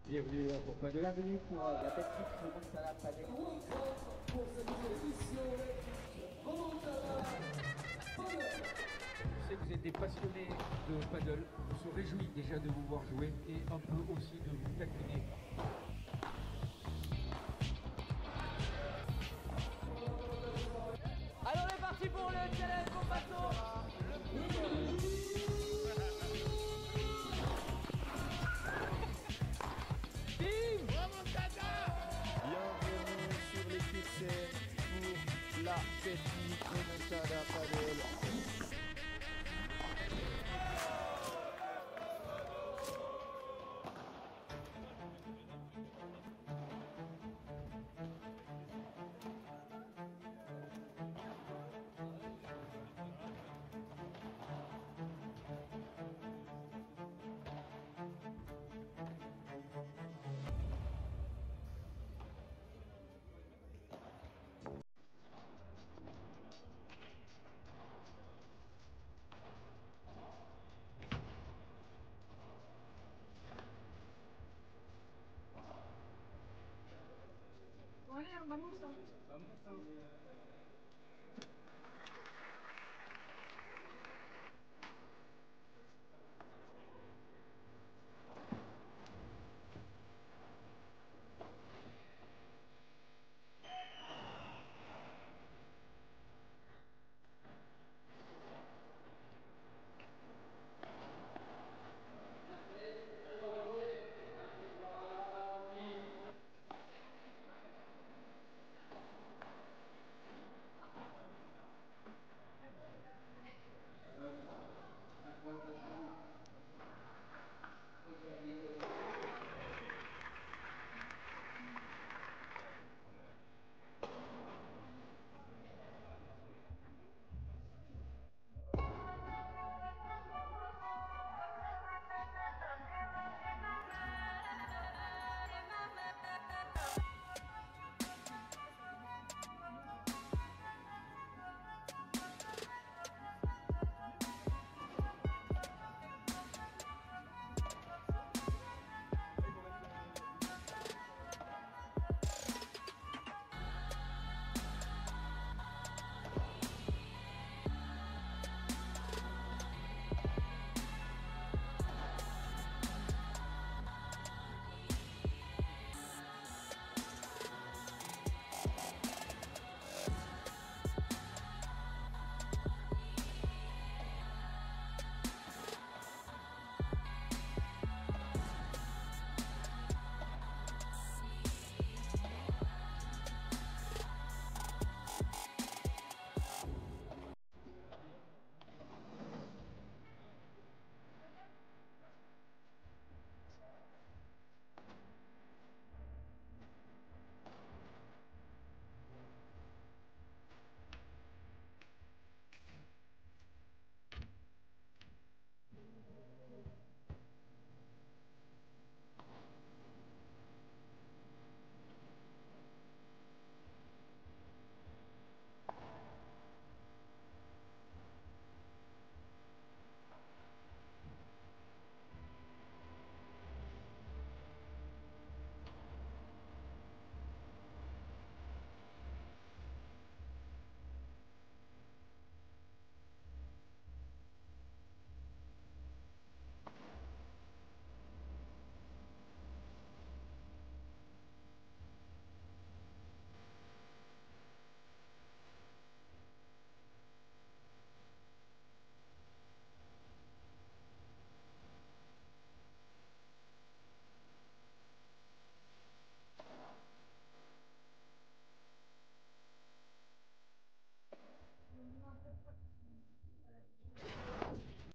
Bienvenue à Pourquoi de l'avenue pour la bête qui remonte à la planète. Pour cette nouvelle édition, remonte à la planète. Je sais que vous êtes des passionnés de paddle. On se réjouit déjà de vous voir jouer et un peu aussi de vous taquiner. Alors on est parti pour le challenge au bateau. Bienvenue sur l'équipe C pour la petite remontada paddle. Allez, vamos a...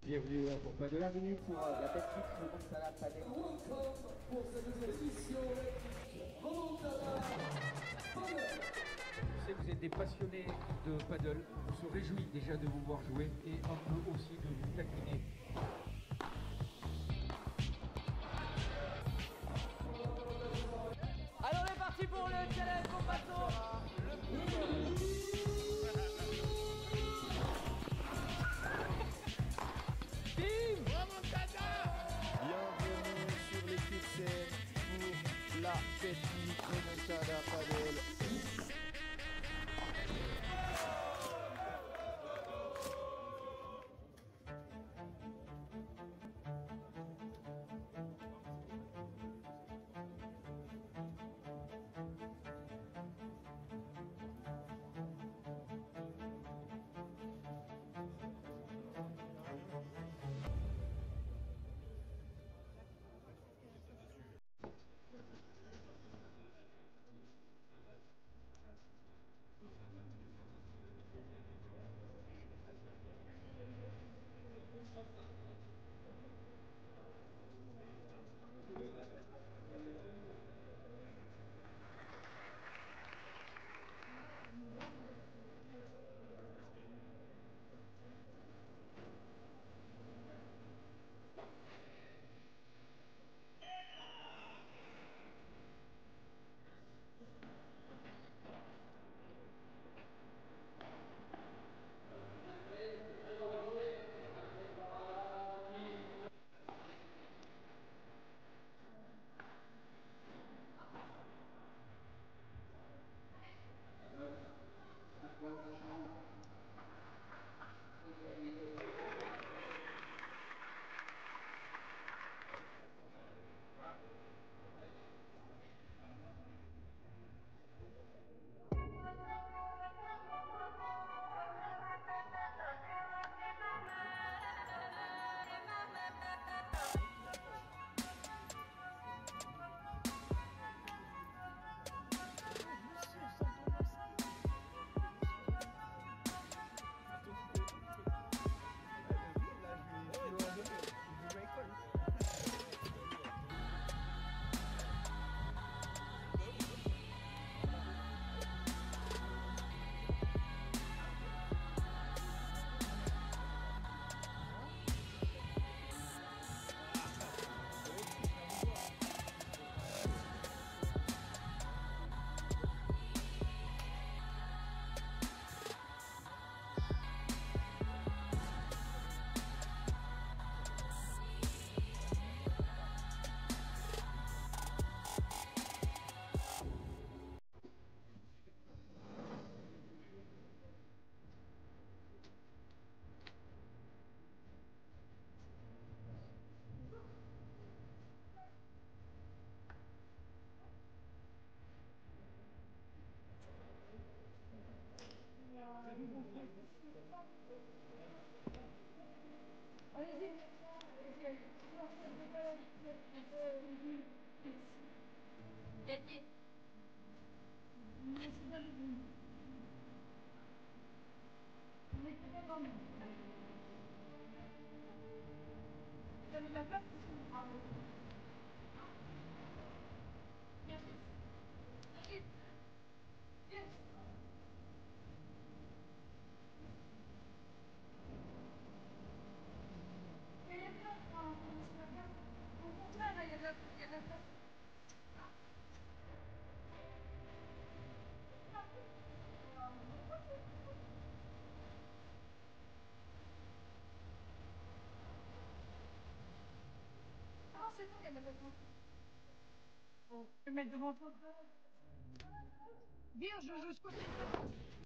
Bienvenue à Pourquoi de l'avenue pour la bête qui remonte à la planète. Pour cette nouvelle édition, remonte à la planète. Je sais que vous êtes des passionnés de paddle. On se réjouit déjà de vous voir jouer et un peu aussi de vous taquiner. Alors on est parti pour le challenge au bateau. Bienvenue sur l'équipe C pour la petite remontada padel.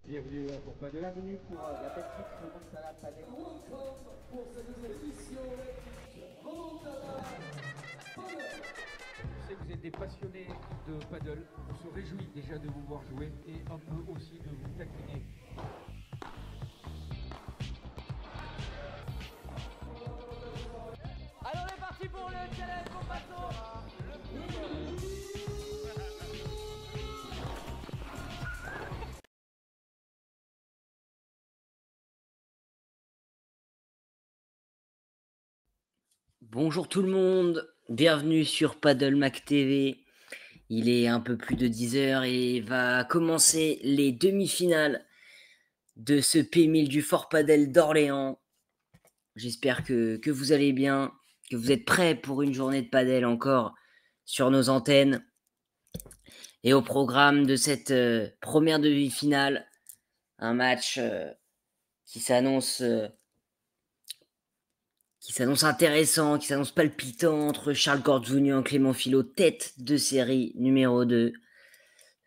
Bienvenue pour Padel. Bienvenue pour la petite remontada padel. Welcome pour cette deuxième édition Remontada Padel. Je sais que vous êtes des passionnés de paddle. On se réjouit déjà de vous voir jouer et un peu aussi de vous taquiner. Allez, on est parti pour le challenge Compasso. Bonjour tout le monde, bienvenue sur Paddle Mac TV. Il est un peu plus de 10h et va commencer les demi-finales de ce P1000 du Fort Padel d'Orléans. J'espère que vous allez bien, que vous êtes prêts pour une journée de padel encore sur nos antennes. Et au programme de cette première demi-finale, un match qui s'annonce qui s'annonce intéressant, qui s'annonce palpitant entre Charles Gordzounian, Clément Philo, tête de série numéro 2,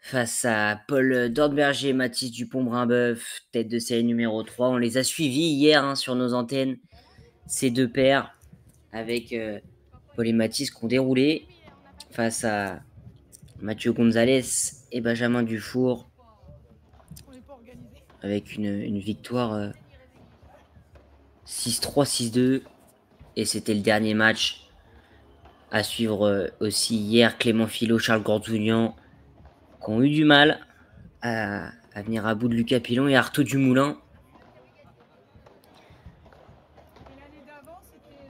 face à Paul Dornberger, Mathis Dupont-Brimbeuf, tête de série numéro 3. On les a suivis hier sur nos antennes, ces deux paires, avec Paul et Mathis qui ont déroulé face à Mathieu Gonzalez et Benjamin Dufour, avec une victoire 6-3, 6-2. Et c'était le dernier match à suivre aussi hier. Clément Philo, Charles Gordzounian, qui ont eu du mal à venir à bout de Lucas Pilon et Artaud Dumoulin.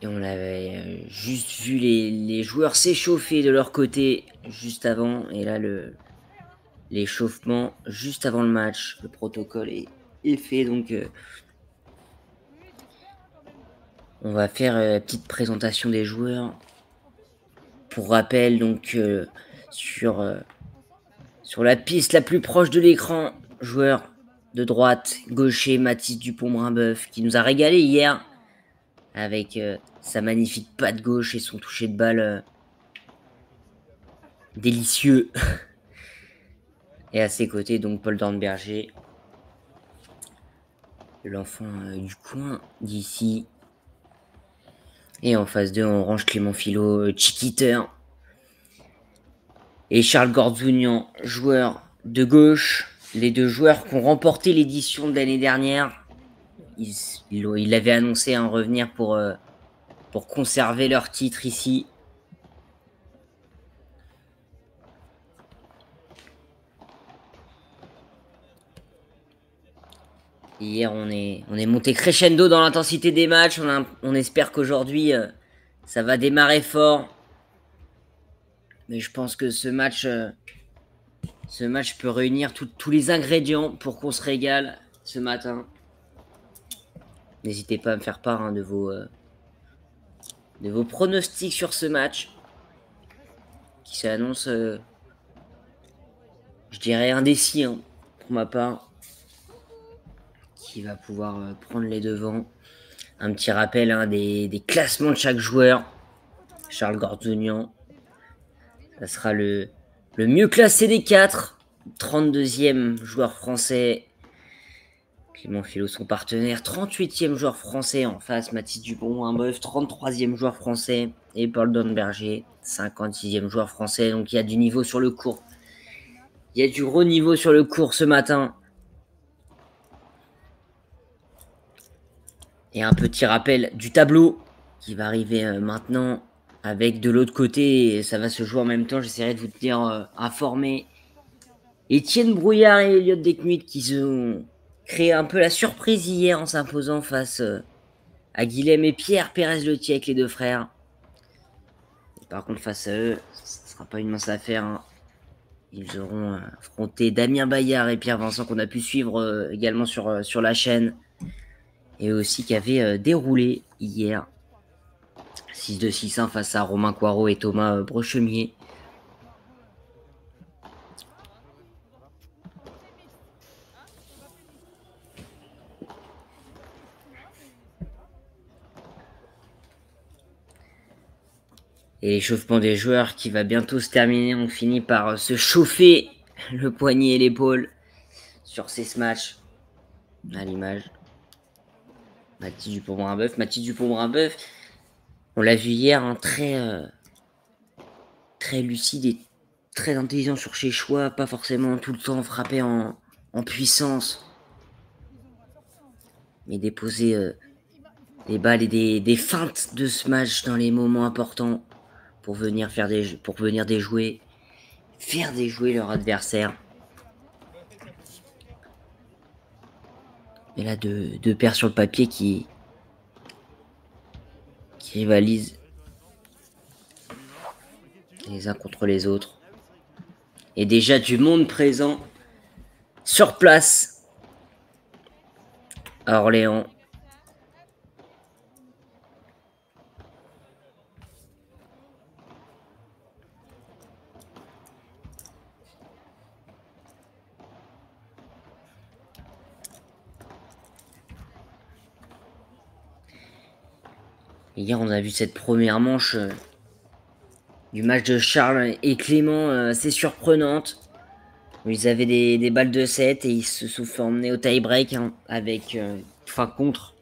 Et on avait juste vu les joueurs s'échauffer de leur côté juste avant. Et là, l'échauffement juste avant le match. Le protocole est fait. Donc, on va faire une petite présentation des joueurs. Pour rappel, donc, sur la piste la plus proche de l'écran, joueur de droite, gaucher, Mathis Dupont-Brimbeuf, qui nous a régalé hier avec sa magnifique patte gauche et son toucher de balle délicieux. Et à ses côtés, donc, Paul Dornberger, l'enfant du coin d'ici. Et en face d'eux, on range Clément Philo, Chiquiter. Et Charles Gordzounian, joueur de gauche. Les deux joueurs qui ont remporté l'édition de l'année dernière. Ils avaient annoncé revenir pour conserver leur titre ici. Hier, on est monté crescendo dans l'intensité des matchs. On espère qu'aujourd'hui, ça va démarrer fort. Mais je pense que ce match peut réunir tous les ingrédients pour qu'on se régale ce matin. N'hésitez pas à me faire part de vos pronostics sur ce match. Qui s'annonce, je dirais, indécis pour ma part. Qui va pouvoir prendre les devants. Un petit rappel des classements de chaque joueur. Charles Gordzounian, ça sera le mieux classé des 4. 32e joueur français. Clément Philo, son partenaire. 38e joueur français en face. Mathis Dupont-Brimbeuf, 33e joueur français. Et Paul Dornberger, 56e joueur français. Donc il y a du niveau sur le court. Il y a du gros niveau sur le court ce matin. Et un petit rappel du tableau qui va arriver maintenant avec de l'autre côté. Et ça va se jouer en même temps. J'essaierai de vous tenir informé. Étienne Brouillard et Elliot Decnuit qui ont créé un peu la surprise hier en s'imposant face à Guilhem et Pierre Pérez-Letier avec les deux frères. Et par contre, face à eux, ce ne sera pas une mince affaire. Ils auront affronté Damien Bayard et Pierre Vincent qu'on a pu suivre également sur la chaîne. Et aussi qui avait déroulé hier 6-2-6-1 face à Romain Coirot et Thomas Brochemier. Et l'échauffement des joueurs qui va bientôt se terminer. On finit par se chauffer le poignet et l'épaule sur ces smash. À l'image. Mathis Dupont-Brimbeuf, on l'a vu hier, très lucide et très intelligent sur ses choix, pas forcément tout le temps frappé en puissance, mais déposer des balles et des feintes de smash dans les moments importants pour venir déjouer leur adversaire. Et là, deux paires sur le papier qui rivalisent les uns contre les autres. Et déjà du monde présent sur place à Orléans. Hier, on a vu cette première manche du match de Charles et Clément assez surprenante. Ils avaient des balles de 7 et ils se sont fait emmener au tie-break hein, avec, contre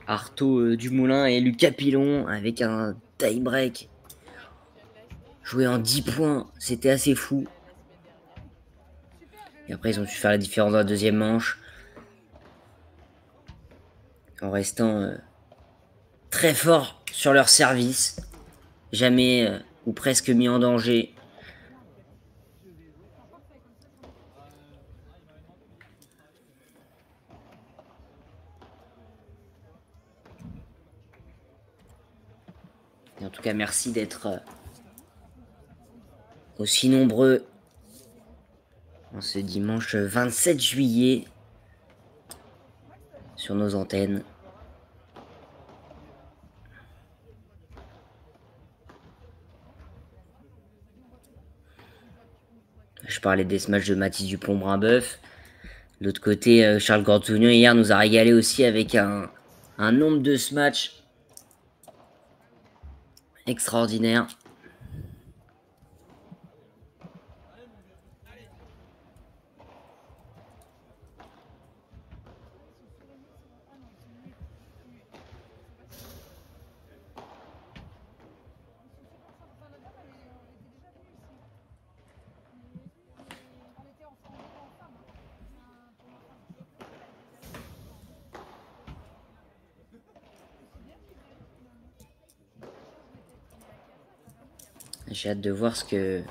Artaud Dumoulin et Lucas Pilon avec un tie-break joué en 10 points. C'était assez fou. Et après, ils ont su faire la différence dans la deuxième manche. En restant très forts sur leur service. Jamais ou presque mis en danger. Et en tout cas, merci d'être aussi nombreux en ce dimanche 27 juillet sur nos antennes. Je parlais des matchs de Mathis Dupont-Brimbeuf. De l'autre côté, Charles Gorzounian hier nous a régalé aussi avec un nombre de matchs extraordinaire. J'ai hâte de voir ce que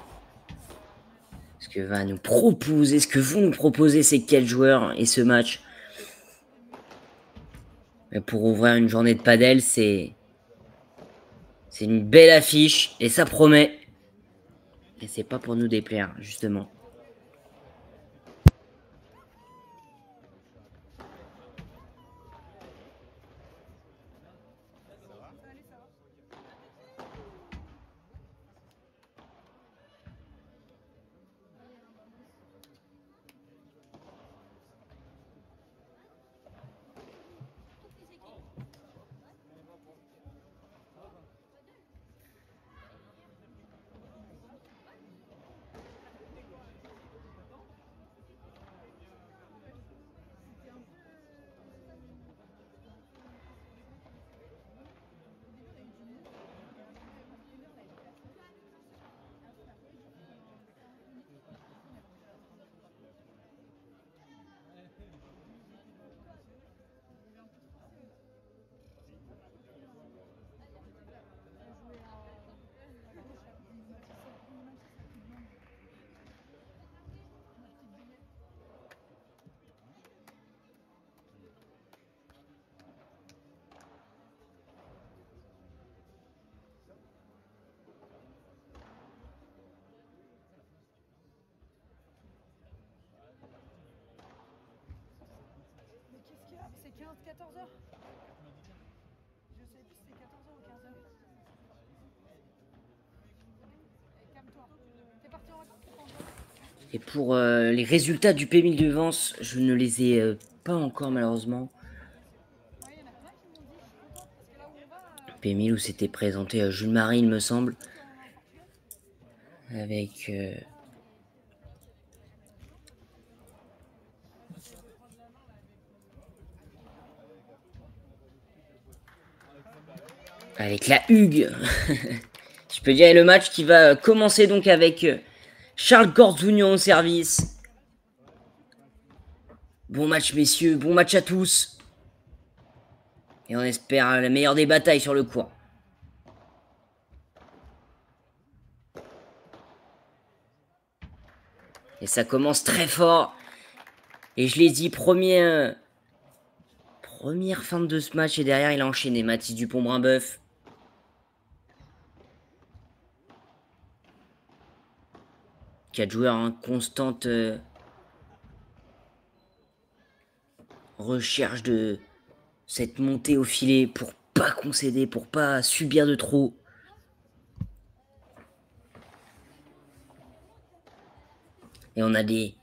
va nous proposer, ce que vont nous proposer ces 4 joueurs et ce match. Mais pour ouvrir une journée de padel, c'est une belle affiche et ça promet. Et c'est pas pour nous déplaire, justement. C'est 14h. Je sais plus si c'est 14h ou 15h. Calme-toi. T'es parti en vacances? Et pour les résultats du P1000 de Vence, je ne les ai pas encore malheureusement. P1000 où s'était présenté Jules Marie, il me semble. Avec... avec la Hugue. Je peux dire le match qui va commencer donc avec Charles Gorzounian au service. Bon match messieurs, bon match à tous. Et on espère la meilleure des batailles sur le court. Et ça commence très fort. Et je l'ai dit, première fin de ce match et derrière il a enchaîné Mathis Dupont-Brimbeuf. 4 joueurs en constante recherche de cette montée au filet pour pas concéder, pour pas subir de trop. Et on a des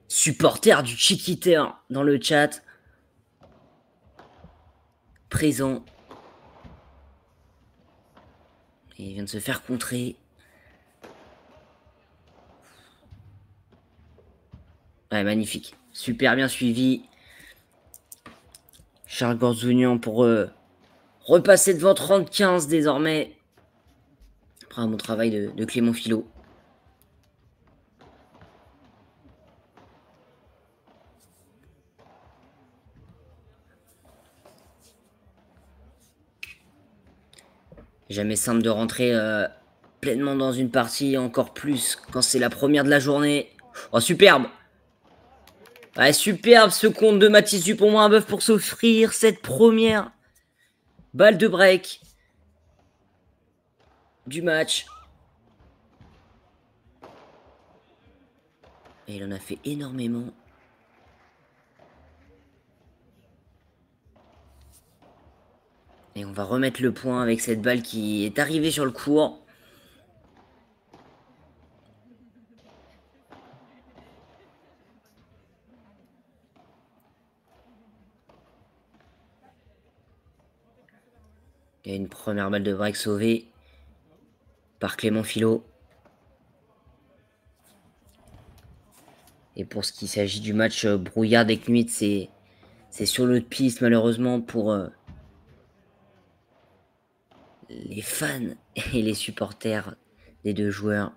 supporters du Chiquiter dans le chat présents. Et il vient de se faire contrer. Ouais, magnifique. Super bien suivi. Charles Gorzounian pour repasser devant 30-15 désormais. Après un bon travail de Clément Philo. Jamais simple de rentrer pleinement dans une partie, encore plus quand c'est la première de la journée. Oh, superbe! Ouais, superbe ce compte de Mathis Dupont-Morebeuf pour s'offrir cette première balle de break du match. Et il en a fait énormément. Et on va remettre le point avec cette balle qui est arrivée sur le court. Et une première balle de break sauvée par Clément Philo. Et pour ce qui s'agit du match Brouillard des Knuits, c'est sur l'autre piste malheureusement pour les fans et les supporters des deux joueurs.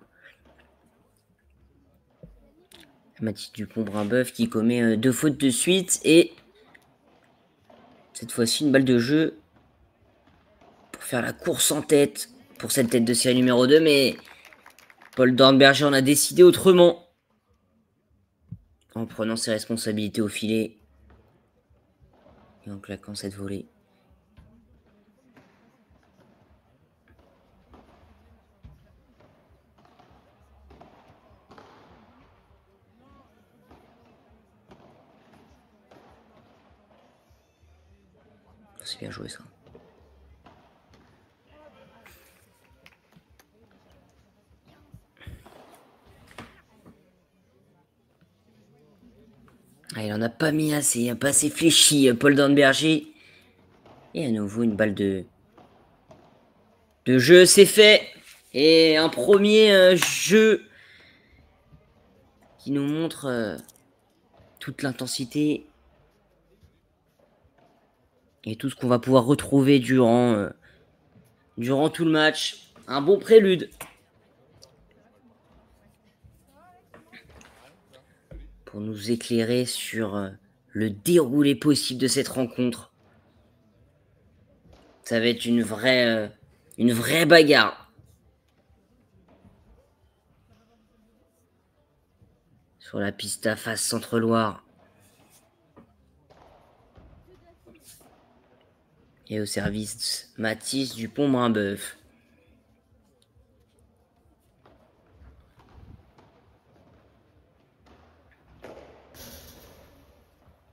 Mathis Dupont-Morebeuf qui commet 2 fautes de suite et cette fois-ci une balle de jeu pour faire la course en tête pour cette tête de série numéro 2, mais Paul Dornberger en a décidé autrement en prenant ses responsabilités au filet et en claquant cette volée. C'est bien joué ça. Ah, il en a pas mis assez, il n'a pas assez fléchi Paul Dornberger. Et à nouveau une balle de jeu, c'est fait. Et un premier jeu qui nous montre toute l'intensité et tout ce qu'on va pouvoir retrouver durant tout le match. Un bon prélude. Pour nous éclairer sur le déroulé possible de cette rencontre. Ça va être une vraie bagarre. Sur la piste à face Centre-Loire. Et au service Mathis Dupont-Morebeuf.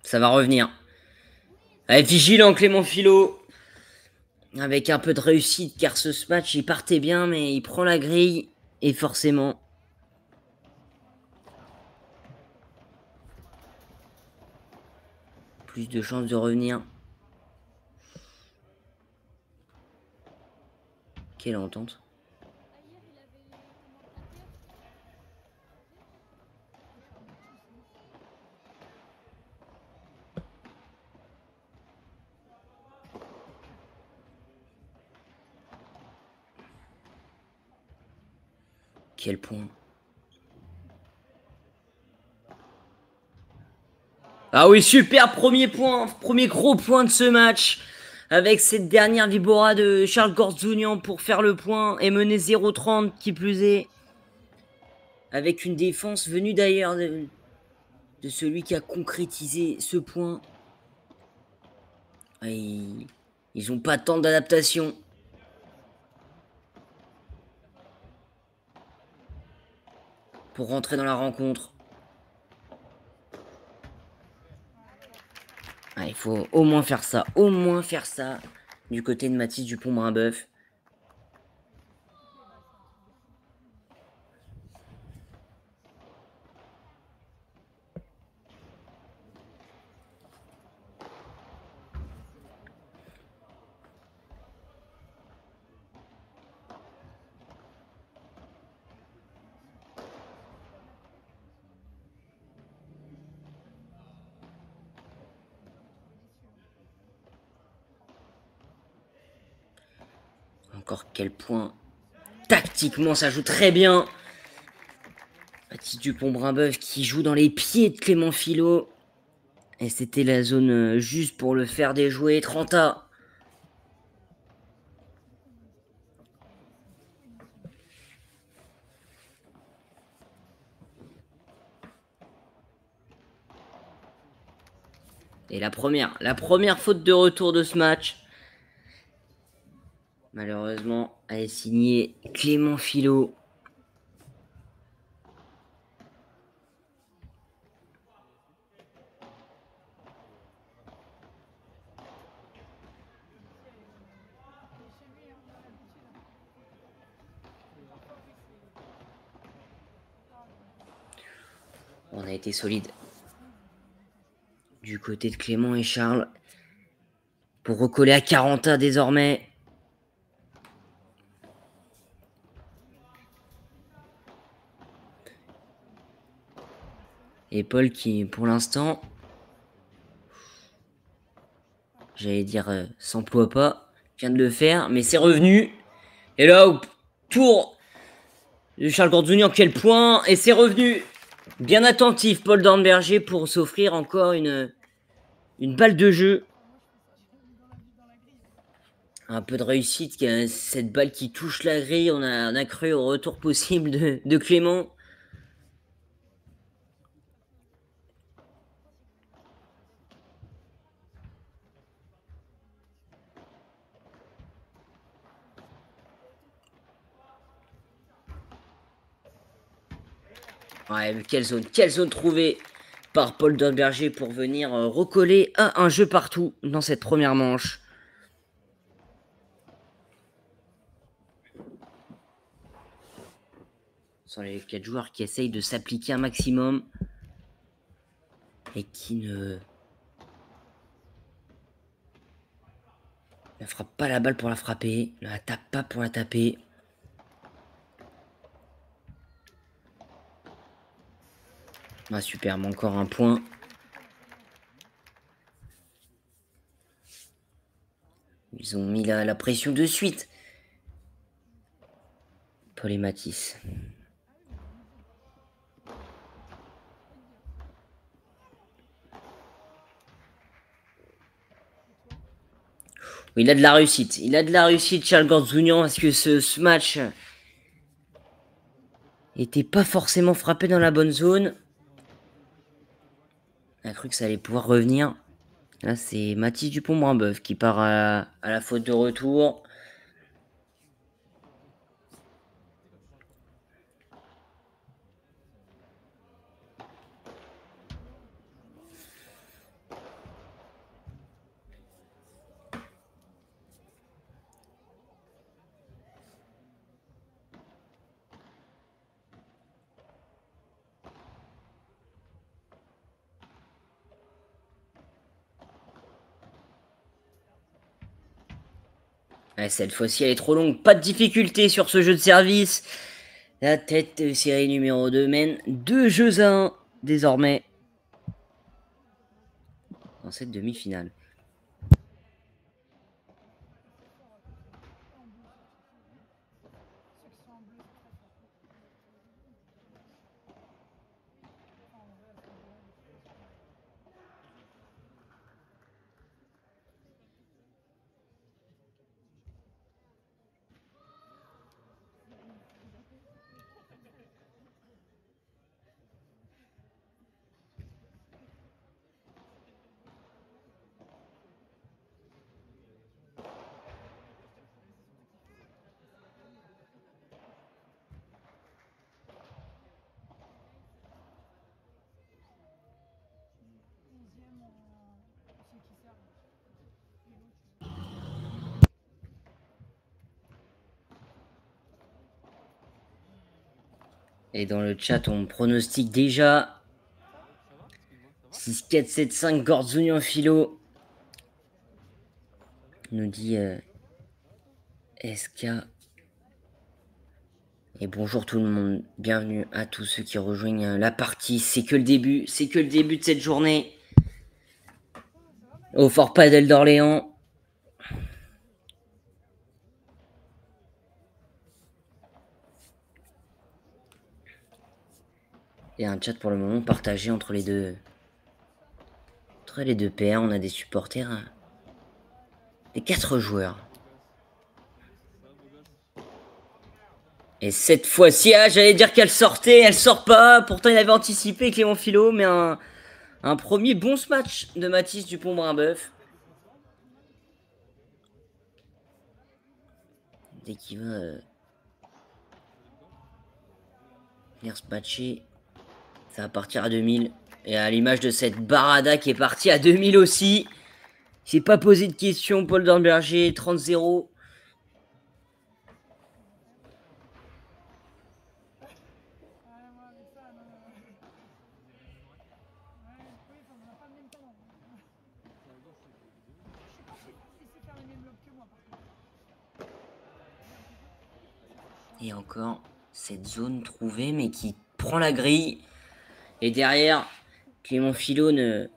Ça va revenir. Allez, vigilant Clément Philo. Avec un peu de réussite car ce match il partait bien mais il prend la grille. Et forcément. Plus de chances de revenir. Quelle entente. Quel point. Ah oui, super premier point, premier gros point de ce match. Avec cette dernière vibora de Charles Gorzounian pour faire le point et mener 0-30 qui plus est. Avec une défense venue d'ailleurs de celui qui a concrétisé ce point. Ils n'ont pas tant d'adaptation. Pour rentrer dans la rencontre. Ah, il faut au moins faire ça. Du côté de Mathis Dupont-Morebeuf. encore quel point. Tactiquement, ça joue très bien. Mathis Dupont-Brimbeuf qui joue dans les pieds de Clément Philo. Et c'était la zone juste pour le faire déjouer. 30A. Et la première faute de retour de ce match. Malheureusement, elle est signée Clément Philo. On a été solide du côté de Clément et Charles pour recoller à 40A désormais. Et Paul qui, pour l'instant, j'allais dire s'emploie pas, vient de le faire, mais c'est revenu. Et là, au tour de Charles Gordzounian, quel point, et c'est revenu. Bien attentif, Paul Dornberger, pour s'offrir encore une balle de jeu. Un peu de réussite, cette balle qui touche la grille. On a cru au retour possible de Clément. Ouais, mais quelle zone trouvée par Paul Dornberger pour venir recoller à un jeu partout dans cette première manche. Ce sont les 4 joueurs qui essayent de s'appliquer un maximum et qui ne frappent pas la balle pour la frapper, ne la tapent pas pour la taper. Ah, superbe, encore un point. Ils ont mis la pression de suite. Paul et Mathis. Il a de la réussite. Il a de la réussite, Charles Gordzounian, parce que ce match n'était pas forcément frappé dans la bonne zone. On a cru que ça allait pouvoir revenir. Là, c'est Mathis Dupont-Brimbeuf qui part à la faute de retour. Ouais, cette fois-ci, elle est trop longue. Pas de difficulté sur ce jeu de service. La tête de série numéro 2 mène 2 jeux à 1 désormais dans cette demi-finale. Et dans le chat, on pronostique déjà 6, 4, 7, 5, Gordzounian Philo. Nous dit SK. Et bonjour tout le monde. Bienvenue à tous ceux qui rejoignent la partie. C'est que le début. C'est que le début de cette journée. Au Fort Padel d'Orléans. Et un chat pour le moment partagé entre les deux. Entre les deux paires, on a des supporters. Des 4 joueurs. Et cette fois-ci, ah, j'allais dire qu'elle sortait, elle sort pas. Pourtant, il avait anticipé Clément Philo, mais un premier bon match de Mathis Dupont-Brimbeuf. Dès qu'il va venir se matcher, ça va partir à 2000. Et à l'image de cette Barada qui est partie à 2000 aussi. Il s'est pas posé de questions, Paul Dornberger, 30-0. Et encore cette zone trouvée, mais qui prend la grille. Et derrière, Clément Philo ne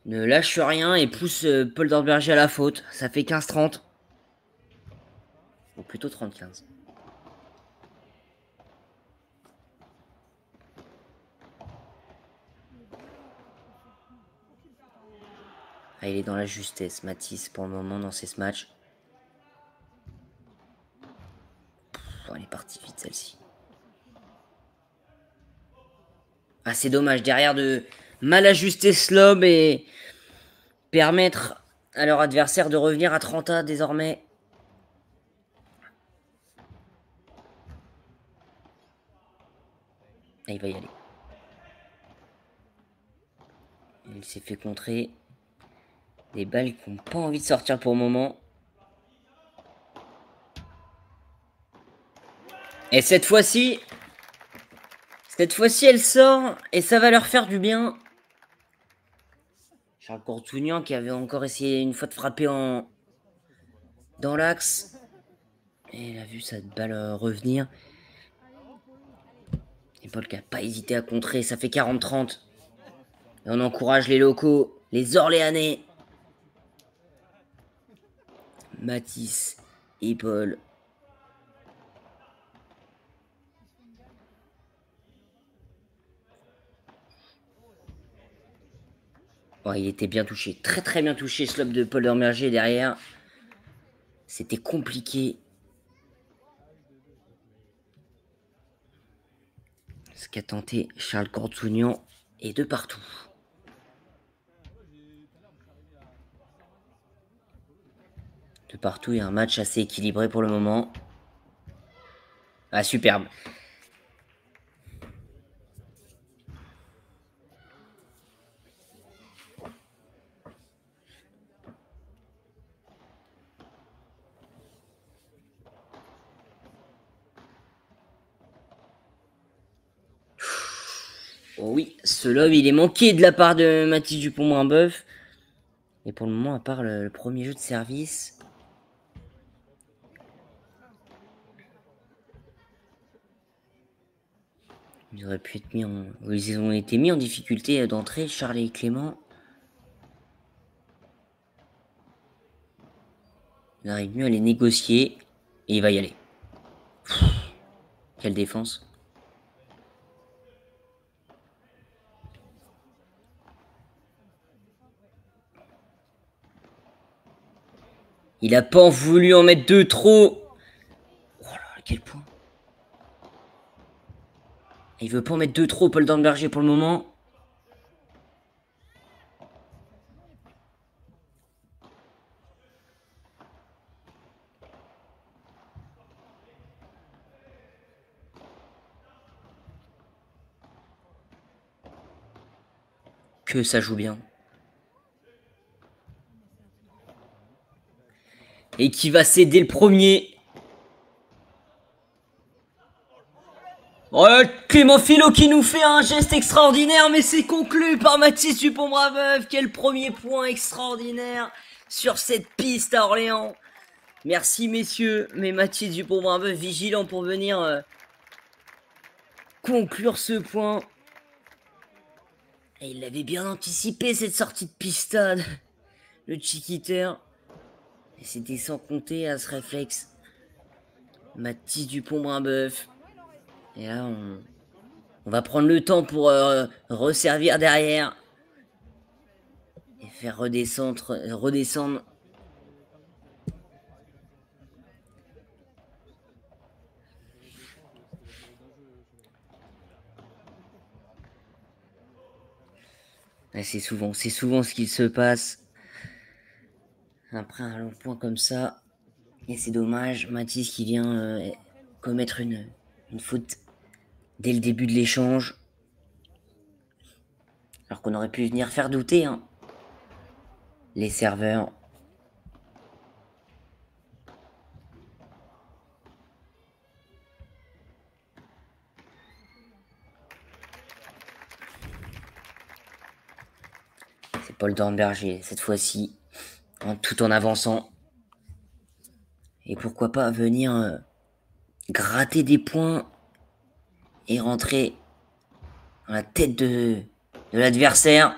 lâche rien et pousse Paul Dornberger à la faute. Ça fait 15-30. Ou plutôt 30-15. Ah, il est dans la justesse, Mathis, pour le moment, dans ces matchs. Elle est partie vite, celle-ci. Ah, c'est dommage. Derrière de mal ajuster ce lob et permettre à leur adversaire de revenir à 30A désormais. Ah, il va y aller. Il s'est fait contrer. Des balles qui n'ont pas envie de sortir pour le moment. Et cette fois-ci, elle sort et ça va leur faire du bien. Charles Courtounian qui avait encore essayé une fois de frapper dans l'axe. Et il a vu cette balle revenir. Et Paul qui n'a pas hésité à contrer, ça fait 40-30. Et on encourage les locaux, les Orléanais. Mathis et Paul. Ouais, il était bien touché, très très bien touché ce lob de Paul Dornberger derrière. C'était compliqué. Ce qu'a tenté Charles Courtounian et de partout. De partout, il y a un match assez équilibré pour le moment. Ah, superbe. Oh oui, ce lob, il est manqué de la part de Mathis Dupont-Brimbeuf. Et pour le moment, à part le premier jeu de service... Ils auraient pu être mis en... Ils ont été mis en difficulté d'entrée, Charles et Clément. Il arrive mieux à les négocier. Et il va y aller. Pff, quelle défense. Il a pas voulu en mettre 2 trop. Oh là là, quel point. Il veut pas en mettre 2 trop, Paul Dornberger, pour le moment. Que ça joue bien. Et qui va céder le premier. Oh, Clément Philo qui nous fait un geste extraordinaire, mais c'est conclu par Mathis Dupont-Brimbeuf. Quel premier point extraordinaire sur cette piste à Orléans. Merci messieurs, mais Mathis Dupont-Brimbeuf vigilant pour venir conclure ce point. Et il l'avait bien anticipé cette sortie de pistade, le chiquiteur. Et c'était sans compter à ce réflexe. Mathis Dupont-Brimbeuf. Et là, On va prendre le temps pour resservir derrière. Et faire redescendre. C'est souvent ce qu'il se passe. Après un long point comme ça. Et c'est dommage. Mathis qui vient commettre une faute dès le début de l'échange. Alors qu'on aurait pu venir faire douter hein, les serveurs. C'est Paul Dornberger cette fois-ci, tout en avançant. Et pourquoi pas venir gratter des points et rentrer dans la tête de l'adversaire.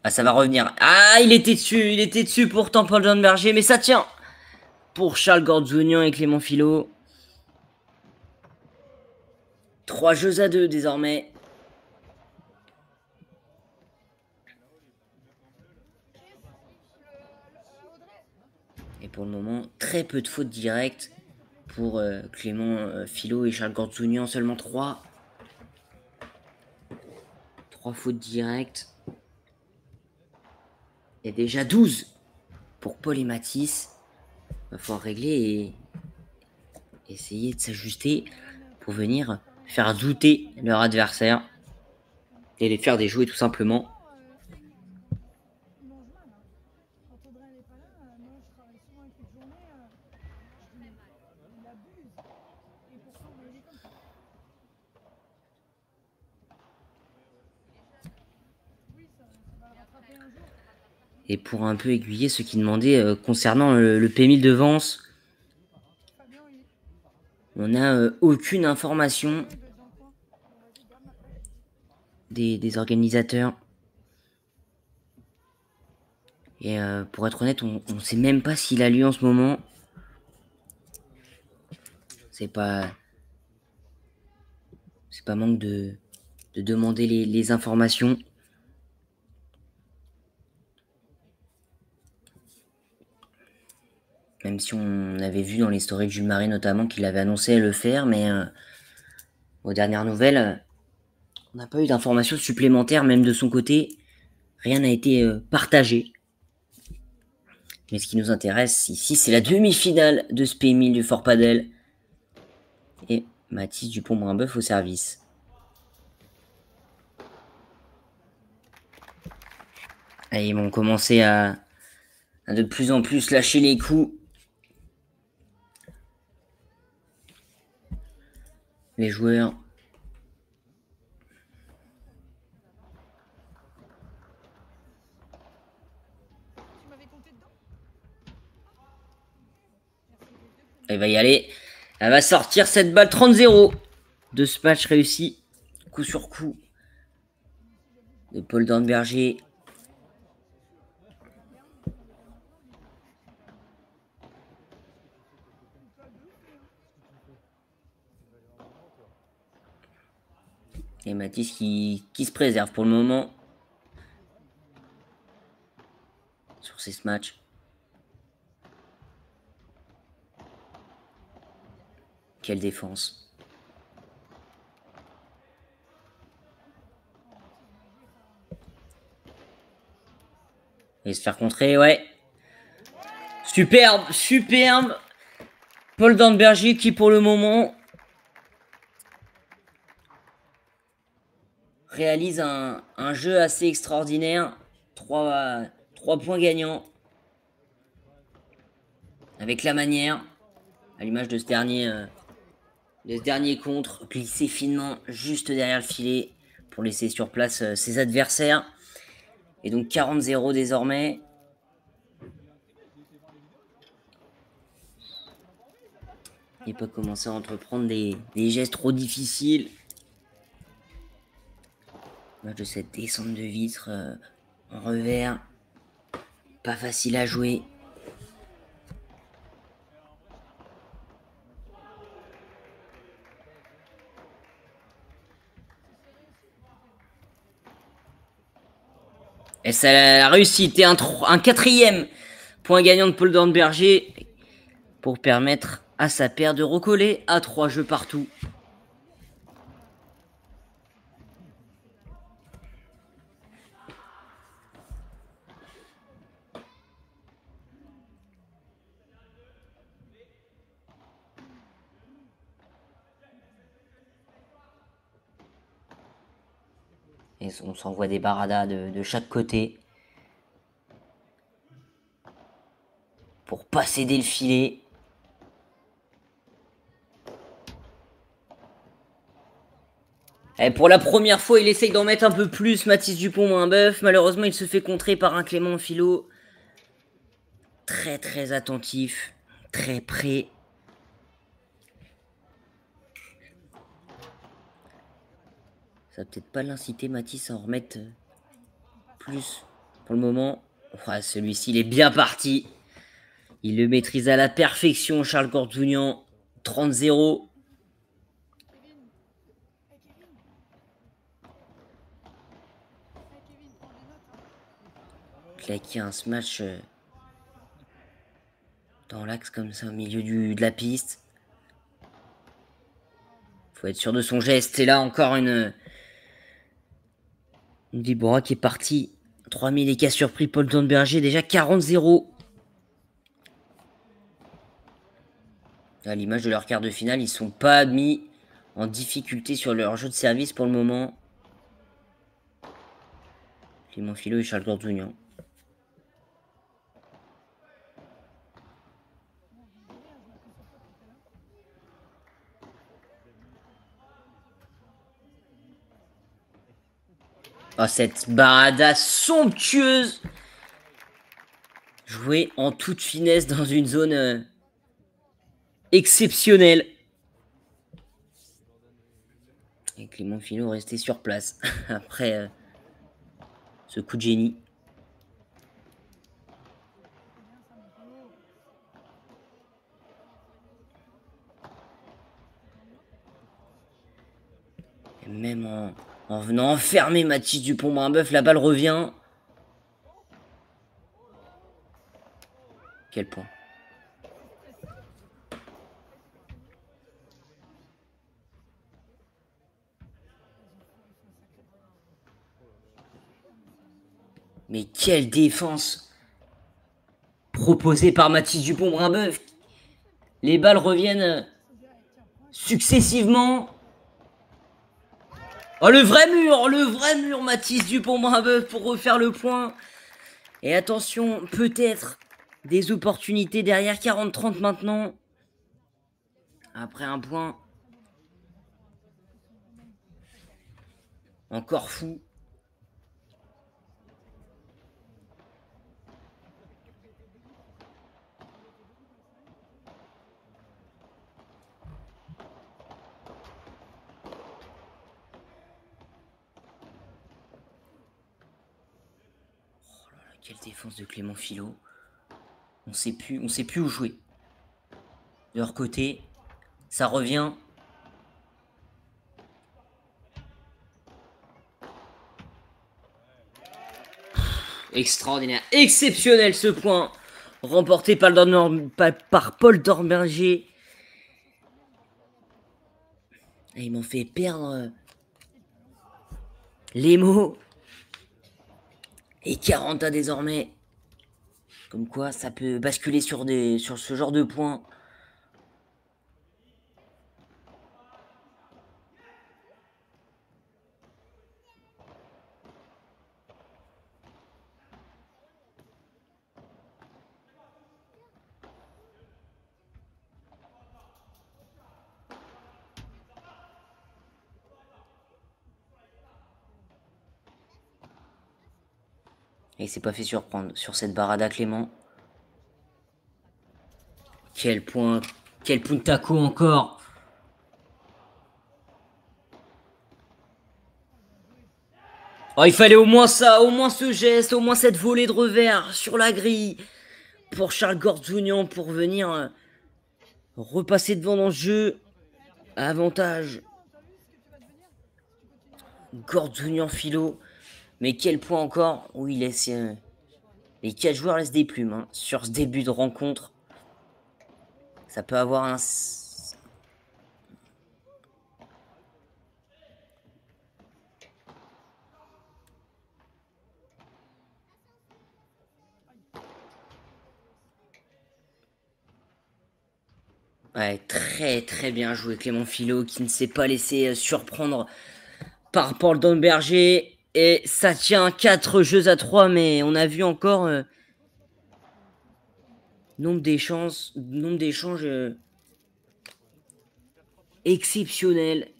Ah, ça va revenir. Ah, il était dessus pourtant Paul Dornberger, mais ça tient pour Charles Gordzounian et Clément Filot. 3 jeux à 2 désormais. Et pour le moment, très peu de fautes directes pour Clément Filot et Charles Gordzounian, seulement 3. 3 fautes directes. Et déjà 12 pour Paul et Mathis. Il va falloir régler et essayer de s'ajuster pour venir faire douter leur adversaire et les faire déjouer tout simplement. Et pour un peu aiguiller ceux qui demandaient concernant le P1000 de Vence, on n'a aucune information des organisateurs. Et pour être honnête, on ne sait même pas s'il a lieu en ce moment. C'est pas manque de demander les informations. Même si on avait vu dans les stories de Jules Marie notamment qu'il avait annoncé le faire, mais aux dernières nouvelles, on n'a pas eu d'informations supplémentaires, même de son côté. Rien n'a été partagé. Mais ce qui nous intéresse ici, c'est la demi-finale de ce P1000 du Fort Padel. Et Mathis Dupont-Brimboeuf au service. Et ils vont commencer à de plus en plus lâcher les coups. Les joueurs. Elle va y aller. Elle va sortir cette balle 30-0 de ce match réussi. Coup sur coup. De Paul Dornberger. Et Mathis qui se préserve pour le moment. Sur ces matchs. Quelle défense. Et se faire contrer, ouais. Superbe, superbe. Paul Dornberger qui pour le moment réalise un jeu assez extraordinaire. 3 points gagnants. Avec la manière. À l'image de ce dernier contre. Glissé finement juste derrière le filet. Pour laisser sur place ses adversaires. Et donc 40-0 désormais. Il peut commencer à entreprendre des gestes trop difficiles. De cette descente de vitre en revers. Pas facile à jouer. Et ça a réussi. Et un 4e point gagnant de Paul Dornberger pour permettre à sa paire de recoller à 3 jeux partout. Et on s'envoie des baradas de chaque côté. Pour pas céder le filet. Et pour la première fois, il essaye d'en mettre un peu plus, Mathis Dupont-Moinbeuf. Malheureusement, il se fait contrer par un Clément Philo. Très très attentif, très prêt. Ça va peut-être pas l'inciter, Mathis, à en remettre plus pour le moment. Ouais, celui-ci, il est bien parti. Il le maîtrise à la perfection, Charles Gordounian. 30-0. Claquer un smash dans l'axe comme ça, au milieu de la piste. Faut être sûr de son geste. Et là, encore une Vibora qui est partie. 3000 et qui a surpris Paul Dornberger. Déjà 40-0. À l'image de leur quart de finale, ils ne sont pas mis en difficulté sur leur jeu de service pour le moment. Clément Philo et Charles Gordounian. Oh, cette barada somptueuse. Jouée en toute finesse dans une zone exceptionnelle. Et Clément Philo resté sur place après ce coup de génie. Et même en venant enfermer Mathis Dupont-Moinbeuf, la balle revient. Quel point. Mais quelle défense proposée par Mathis Dupont-Moinbeuf. Les balles reviennent successivement. Oh, le vrai mur, Mathis Dupont-Moinbeuf pour refaire le point. Et attention, peut-être des opportunités derrière. 40-30 maintenant. Après un point. Encore fou. Quelle défense de Clément Philo. On sait plus où jouer. De leur côté, ça revient. Extraordinaire, exceptionnel ce point. Remporté par Paul Dornberger. Et il m'en fait perdre les mots. Et 40 désormais. Comme quoi, ça peut basculer sur ce genre de points. Et il s'est pas fait surprendre sur cette barada Clément. Quel point. Quel puntaco encore. Oh, il fallait au moins ça, au moins ce geste, au moins cette volée de revers sur la grille. Pour Charles Gordounian pour venir repasser devant dans le jeu. Avantage. Gordounian Philo. Mais quel point encore où il laisse... les 4 joueurs laissent des plumes hein, sur ce début de rencontre. Ça peut avoir un... Ouais, très bien joué Clément Philo qui ne s'est pas laissé surprendre par Paul Domberger. Et ça tient 4 jeux à 3, mais on a vu encore nombre d'échanges exceptionnel.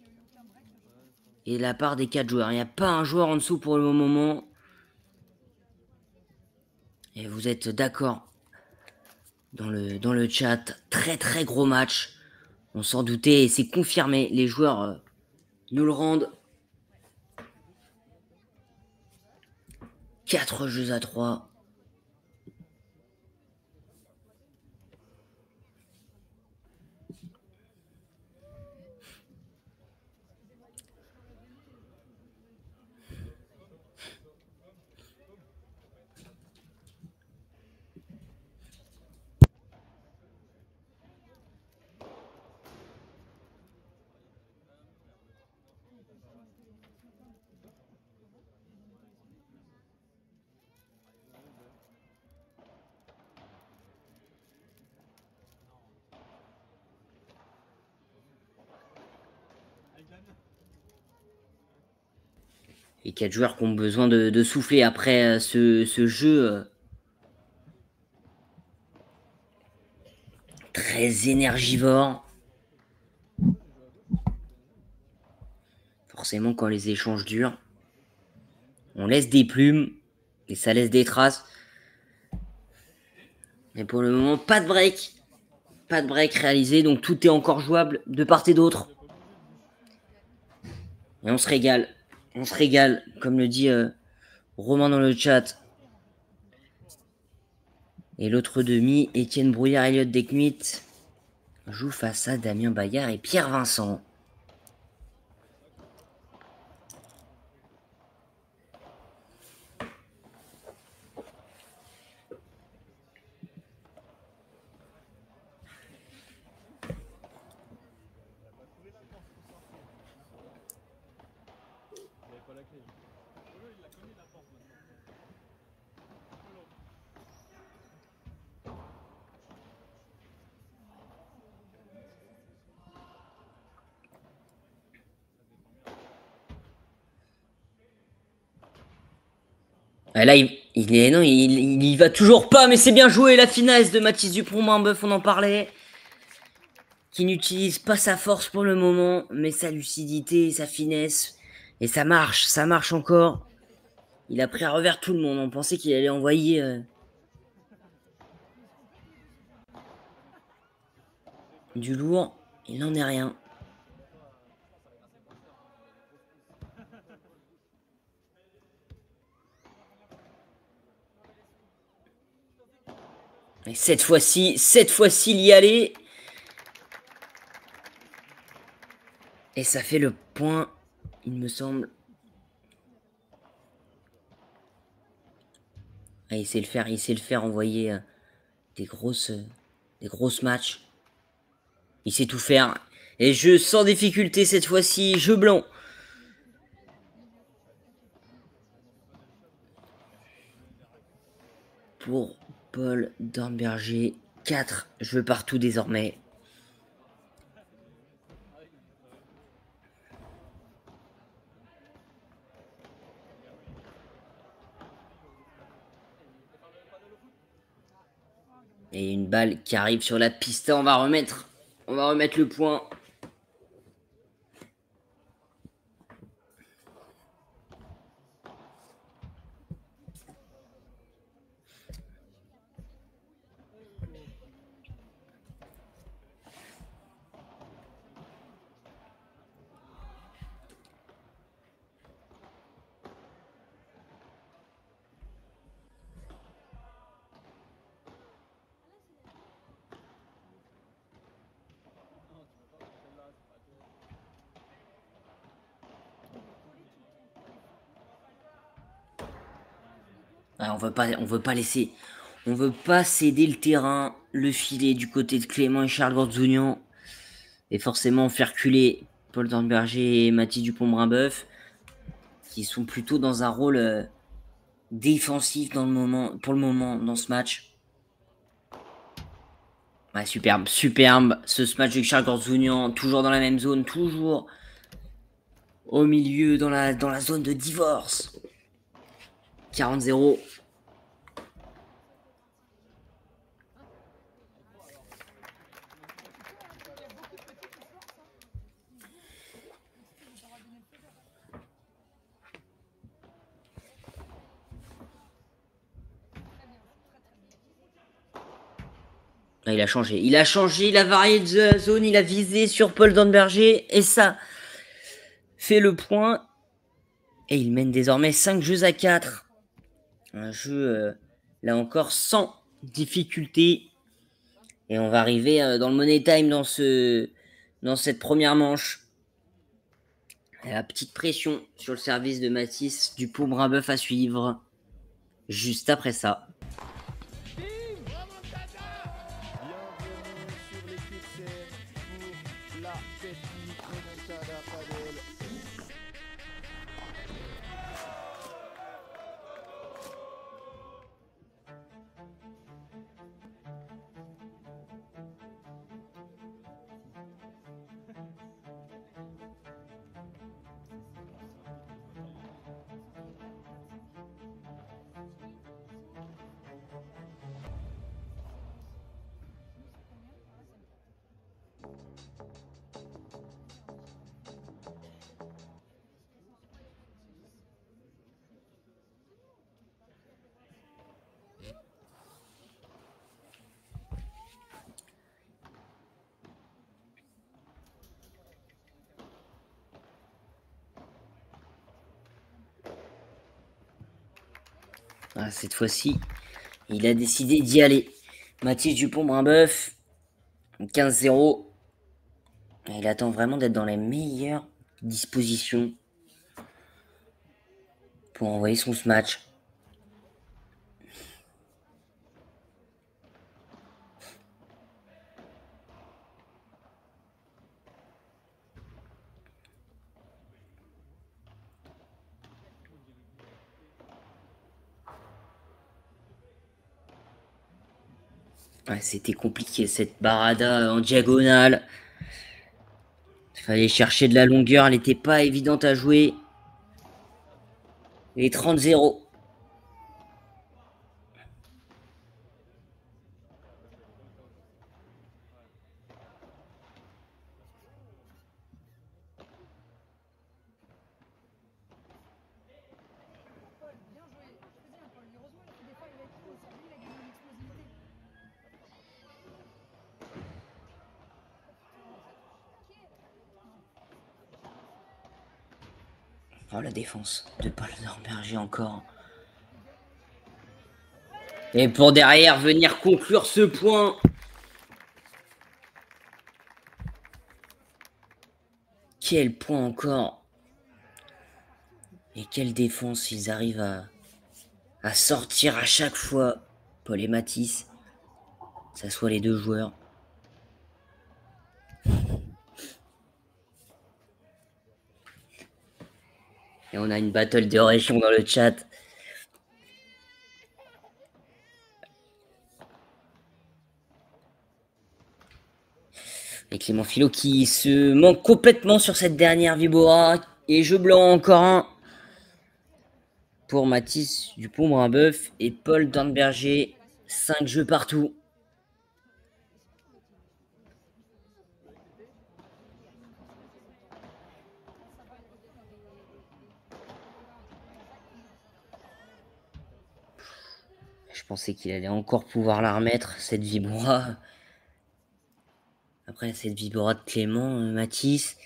Et la part des 4 joueurs. Il n'y a pas un joueur en dessous pour le moment. Et vous êtes d'accord dans le chat. Très gros match. On s'en doutait et c'est confirmé. Les joueurs nous le rendent. 4 jeux à 3. Et 4 joueurs qui ont besoin de souffler après ce jeu très énergivore. Forcément, quand les échanges durent, on laisse des plumes et ça laisse des traces. Mais pour le moment, pas de break. Pas de break réalisé, donc tout est encore jouable de part et d'autre. Et on se régale. On se régale, comme le dit Romain dans le chat. Et l'autre demi, Étienne Brouillard, Elliot Dekmit, joue face à Damien Bayard et Pierre Vincent. Ah, là, non, il y va toujours pas, mais c'est bien joué la finesse de Mathis Dupont-Marbeuf, on en parlait. Qui n'utilise pas sa force pour le moment, mais sa lucidité, sa finesse. Et ça marche encore. Il a pris à revers tout le monde, on pensait qu'il allait envoyer du lourd, il n'en est rien. Et cette fois-ci, il y allait. Et ça fait le point, il me semble. Ah, il sait le faire envoyer des grosses matchs. Il sait tout faire. Et jeu sans difficulté cette fois-ci, jeu blanc. Pour Paul Dornberger, 4 jeux partout désormais. Et une balle qui arrive sur la piste, on va remettre le point. Ouais, on veut pas laisser. On veut pas céder le terrain, le filet du côté de Clément et Charles Gordzounian. Et forcément faire reculer Paul Dornberger et Mathis Dupont-Brimbeuf, qui sont plutôt dans un rôle défensif pour le moment dans ce match. Ouais, superbe, superbe ce match de Charles Gordzounian, toujours dans la même zone, toujours au milieu dans la zone de divorce. 40-0. Ah, il a changé, il a varié de zone, il a visé sur Paul Dornberger et ça fait le point. Et il mène désormais 5 jeux à 4. Un jeu, là encore, sans difficulté. Et on va arriver dans le money time dans cette première manche. Et la petite pression sur le service de Mathis Dupont-Brimbeuf à suivre. Juste après ça. Ah, cette fois-ci, il a décidé d'y aller. Mathis Dupont-Brimbeuf, 15-0. Il attend vraiment d'être dans les meilleures dispositions pour envoyer son match. Ouais, c'était compliqué cette barada en diagonale. Il fallait chercher de la longueur, elle n'était pas évidente à jouer. Et 30-0. Oh, la défense de Paul Dornberger encore. Et pour derrière venir conclure ce point. Quel point encore. Et quelle défense ils arrivent à sortir à chaque fois. Paul et Mathis. Que ça soit les deux joueurs. Et on a une battle de région dans le chat. Et Clément Philo qui se manque complètement sur cette dernière Vibora. Et jeu blanc encore un. Pour Mathis Dupont-Brimbeuf et Paul Dornberger. 5 jeux partout. Je pensais qu'il allait encore pouvoir la remettre, cette Vibora. Après, cette Vibora de Clément, Mathis.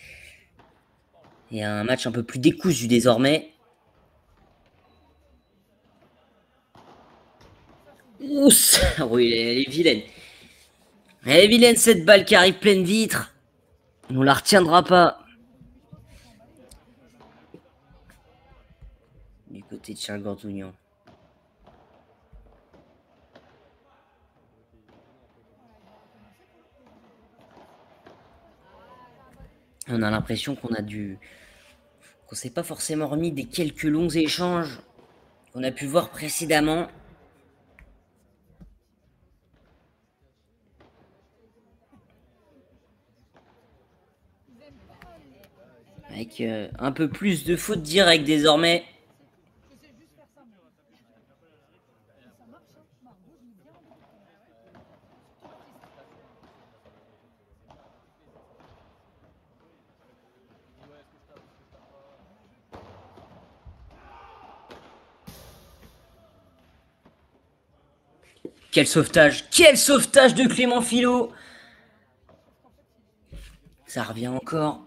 Et un match un peu plus décousu désormais. Oups, oui, elle est vilaine. Elle est vilaine cette balle qui arrive pleine vitre. On la retiendra pas. Du côté de Charles Gordzounian. On a l'impression qu'on s'est pas forcément remis des quelques longs échanges qu'on a pu voir précédemment. Avec un peu plus de fautes directes désormais. Quel sauvetage! Quel sauvetage de Clément Philo! Ça revient encore.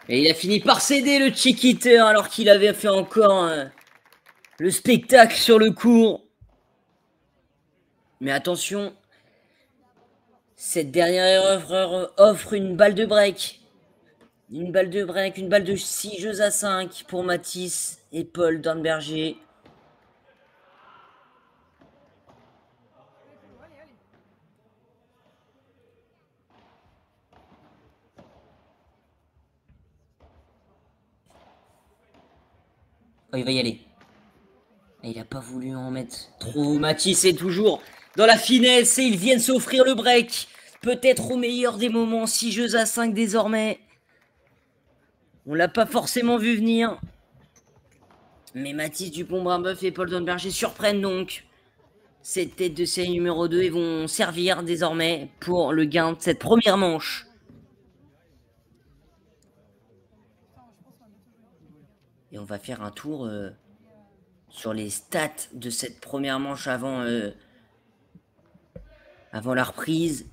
Et il a fini par céder le check-hitter alors qu'il avait fait encore le spectacle sur le court. Mais attention, cette dernière erreur offre une balle de break. Une balle de break, une balle de 6 jeux à 5 pour Mathis et Paul Dornberger. Oh, il va y aller. Il n'a pas voulu en mettre trop. Mathis est toujours dans la finesse et ils viennent s'offrir le break. Peut-être au meilleur des moments. 6 jeux à 5 désormais. On l'a pas forcément vu venir. Mais Mathis Dupont-Brimboeuf et Paul Dornberger surprennent donc cette tête de série numéro 2 et vont servir désormais pour le gain de cette première manche. Et on va faire un tour sur les stats de cette première manche avant la reprise.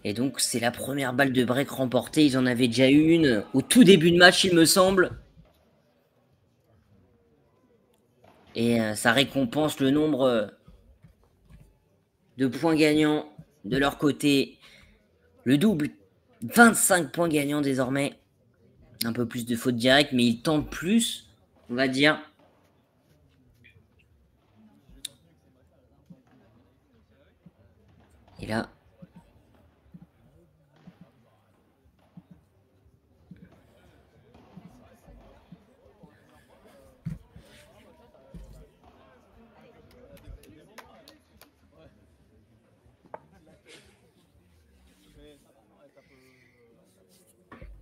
Et donc c'est la première balle de break remportée. Ils en avaient déjà eu une au tout début de match, il me semble. Et ça récompense le nombre de points gagnants de leur côté. Le double, 25 points gagnants désormais. Un peu plus de fautes directes, mais ils tentent plus, on va dire. Et là...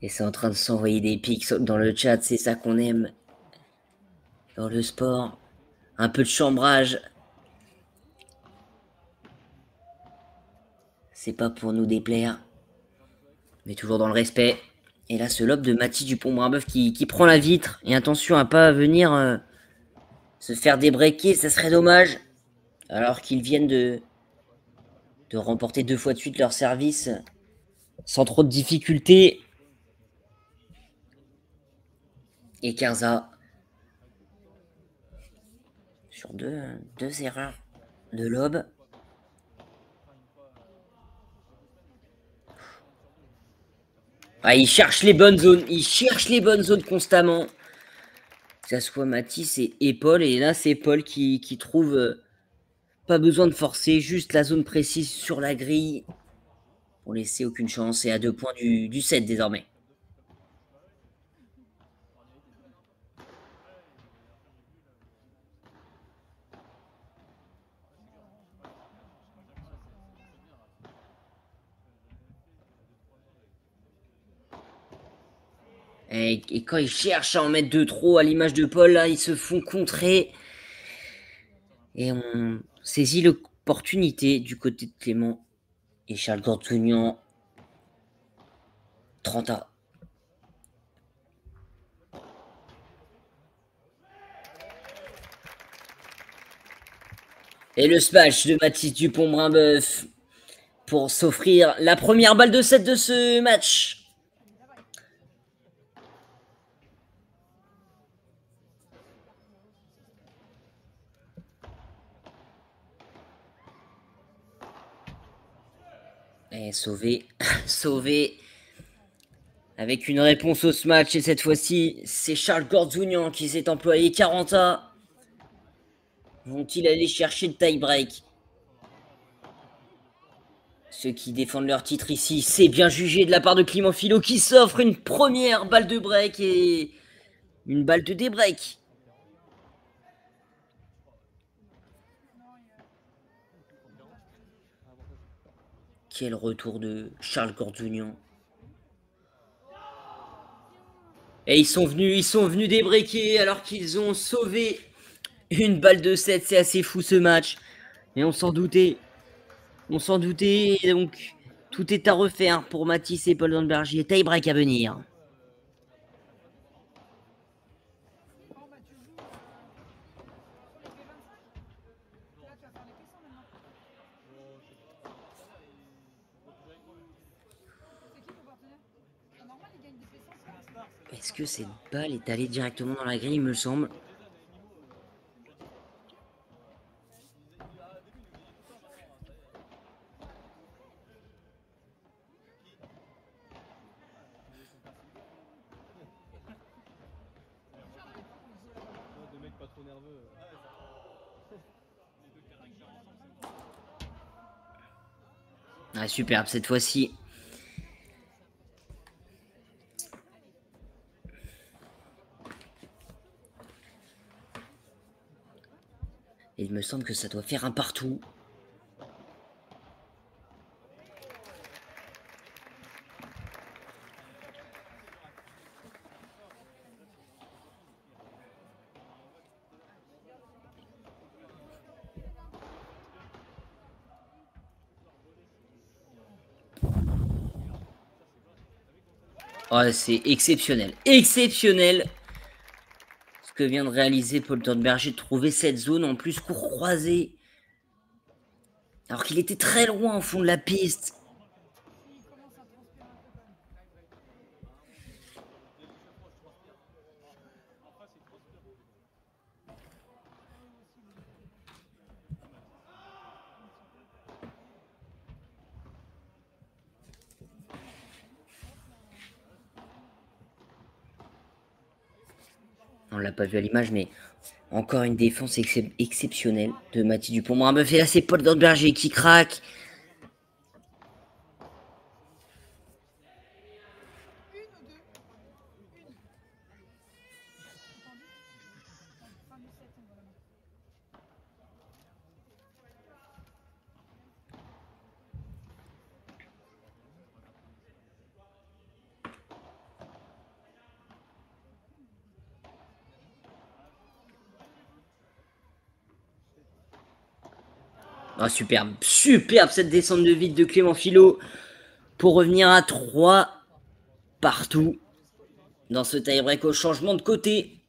Et c'est en train de s'envoyer des pics dans le chat, c'est ça qu'on aime. Dans le sport. Un peu de chambrage. C'est pas pour nous déplaire. Mais toujours dans le respect. Et là, ce lob de Mathis Dupont-Brimboeuf qui prend la vitre. Et attention à pas venir se faire débreaker, ça serait dommage. Alors qu'ils viennent de remporter 2 fois de suite leur service. Sans trop de difficultés. Et Karza sur deux erreurs de lob. Ah, il cherche les bonnes zones. Il cherche les bonnes zones constamment. Que ça soit Mathis et Paul. Et là, c'est Paul qui trouve pas besoin de forcer. Juste la zone précise sur la grille. Pour laisser aucune chance. Et à 2 points du set désormais. Et quand ils cherchent à en mettre 2 trop, à l'image de Paul, là, ils se font contrer. Et on saisit l'opportunité du côté de Clément. Et Charles Gortounian. 30A. Et le smash de Mathis Dupont-Brimboeuf pour s'offrir la première balle de 7 de ce match. Et sauvé, sauvé. Avec une réponse au smash. Et cette fois-ci, c'est Charles Gortounian qui s'est employé 40A. Vont-ils aller chercher le tie-break? Ceux qui défendent leur titre ici, c'est bien jugé de la part de Clément Philo qui s'offre une première balle de break et une balle de débreak. Quel retour de Charles Gordunian. Et ils sont venus débreaker alors qu'ils ont sauvé une balle de 7. C'est assez fou ce match. Et on s'en doutait. On s'en doutait. Et donc, tout est à refaire pour Mathis et Paul Dornberger. Tie-break à venir. Est-ce que cette balle est allée directement dans la grille, il me semble? Ah, superbe cette fois-ci. Et il me semble que ça doit faire un partout. Oh, c'est exceptionnel. Exceptionnel. Ce que vient de réaliser Paul Dornberger, de trouver cette zone en plus court croisé. Alors qu'il était très loin au fond de la piste. On l'a pas vu à l'image, mais encore une défense exceptionnelle de Mathis Dupont-Moretti. Et là, c'est Paul Dornberger qui craque. Ah, superbe, superbe cette descente de vide de Clément Philo pour revenir à 3 partout dans ce tie-break au changement de côté.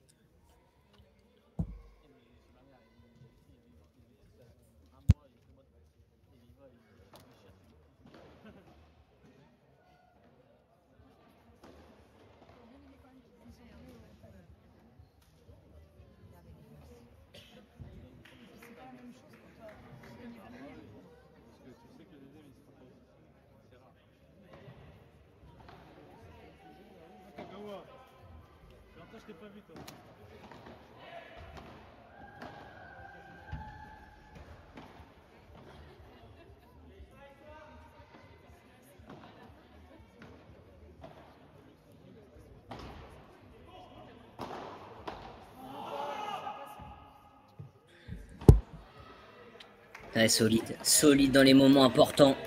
Ouais, solide, solide dans les moments importants.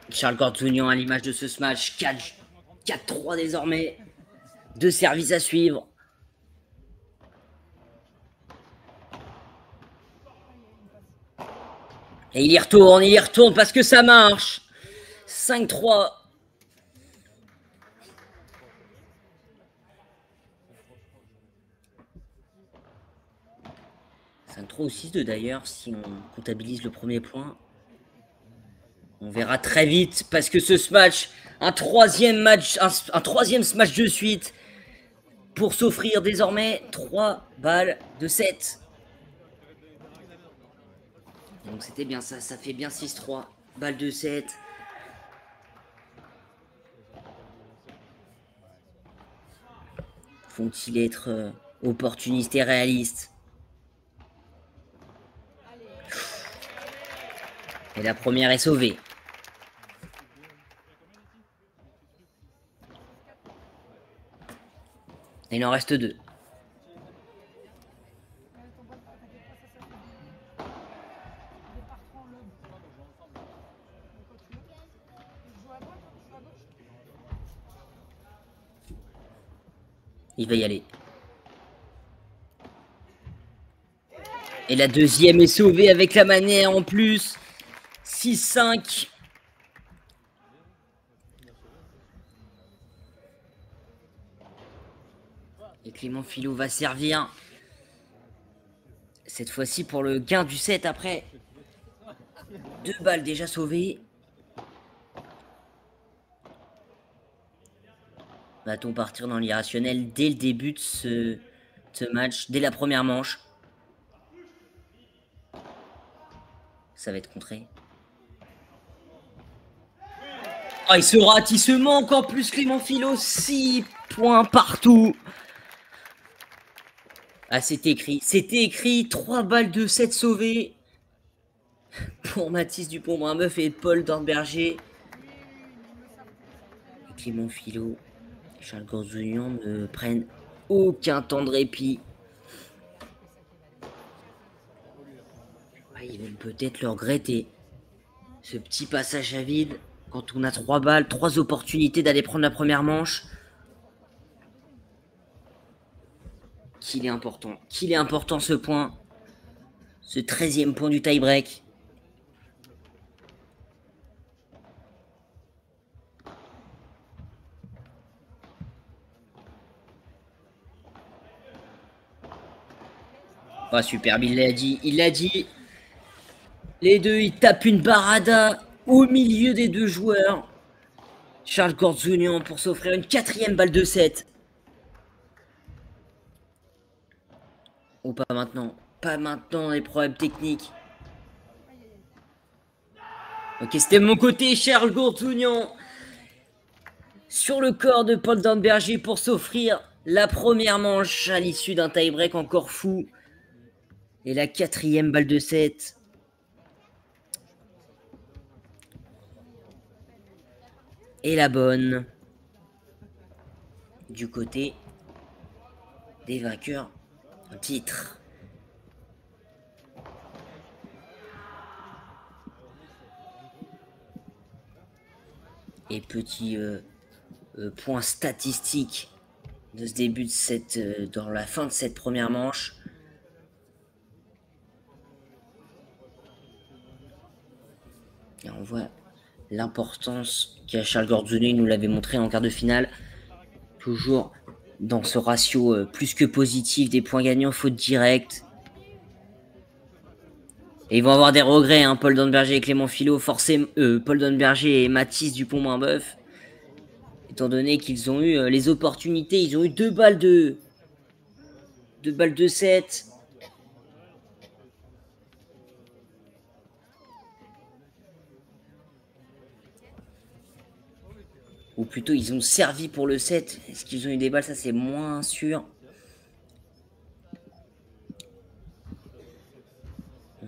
Charles Gordunian à l'image de ce match. 4-3 désormais. 2 services à suivre. Et il y retourne parce que ça marche. 5-3. Un 3 ou 6-2 d'ailleurs, si on comptabilise le premier point. On verra très vite, parce que ce smash, un troisième smash de suite, pour s'offrir désormais 3 balles de 7. Donc c'était bien ça, ça fait bien 6-3, balles de 7. Font-ils être opportunistes et réalistes? Et la première est sauvée. Il en reste 2. Il va y aller. Et la deuxième est sauvée avec la manière en plus. 6-5. Et Clément Philo va servir. Cette fois-ci pour le gain du set après. 2 balles déjà sauvées. Va-t-on partir dans l'irrationnel dès le début de ce match, dès la première manche? Ça va être contré. Oh, il se rate, il se manque en plus Clément Philo. 6 points partout. Ah, c'était écrit. C'était écrit. 3 balles de 7 sauvées. Pour Mathis Dupont-Brunboeuf et Paul Dornberger. Et Clément Philo et Charles Gorzouillon ne prennent aucun temps de répit. Ah, ils vont peut-être le regretter. Ce petit passage à vide. Quand on a 3 balles, 3 opportunités d'aller prendre la première manche. Qu'il est important. Qu'il est important ce point. Ce 13e point du tie-break. Ah, superbe, il l'a dit. Il l'a dit. Les deux, ils tapent une barada au milieu des 2 joueurs. Charles Gorzouillon pour s'offrir une 4e balle de 7. Oh, pas maintenant. Pas maintenant, les problèmes techniques. Ok, c'était de mon côté, Charles Gorzouillon. Sur le corps de Paul Dornberger pour s'offrir la première manche à l'issue d'un tie-break encore fou. Et la 4e balle de 7. Et la bonne. Du côté des vainqueurs en titre. Et petit point statistique de ce début de cette dans la fin de cette première manche. Et on voit l'importance qu'a Charles Gorzouillon, il nous l'avait montré en quart de finale. Toujours dans ce ratio plus que positif des points gagnants, faute directe. Et ils vont avoir des regrets, hein, Paul Dornberger et Clément Philo, forcément, Paul Dornberger et Mathis Dupont-Brunboeuf. Étant donné qu'ils ont eu les opportunités, ils ont eu 2 balles de 7. Ou plutôt, ils ont servi pour le 7. Est-ce qu'ils ont eu des balles? Ça, c'est moins sûr. On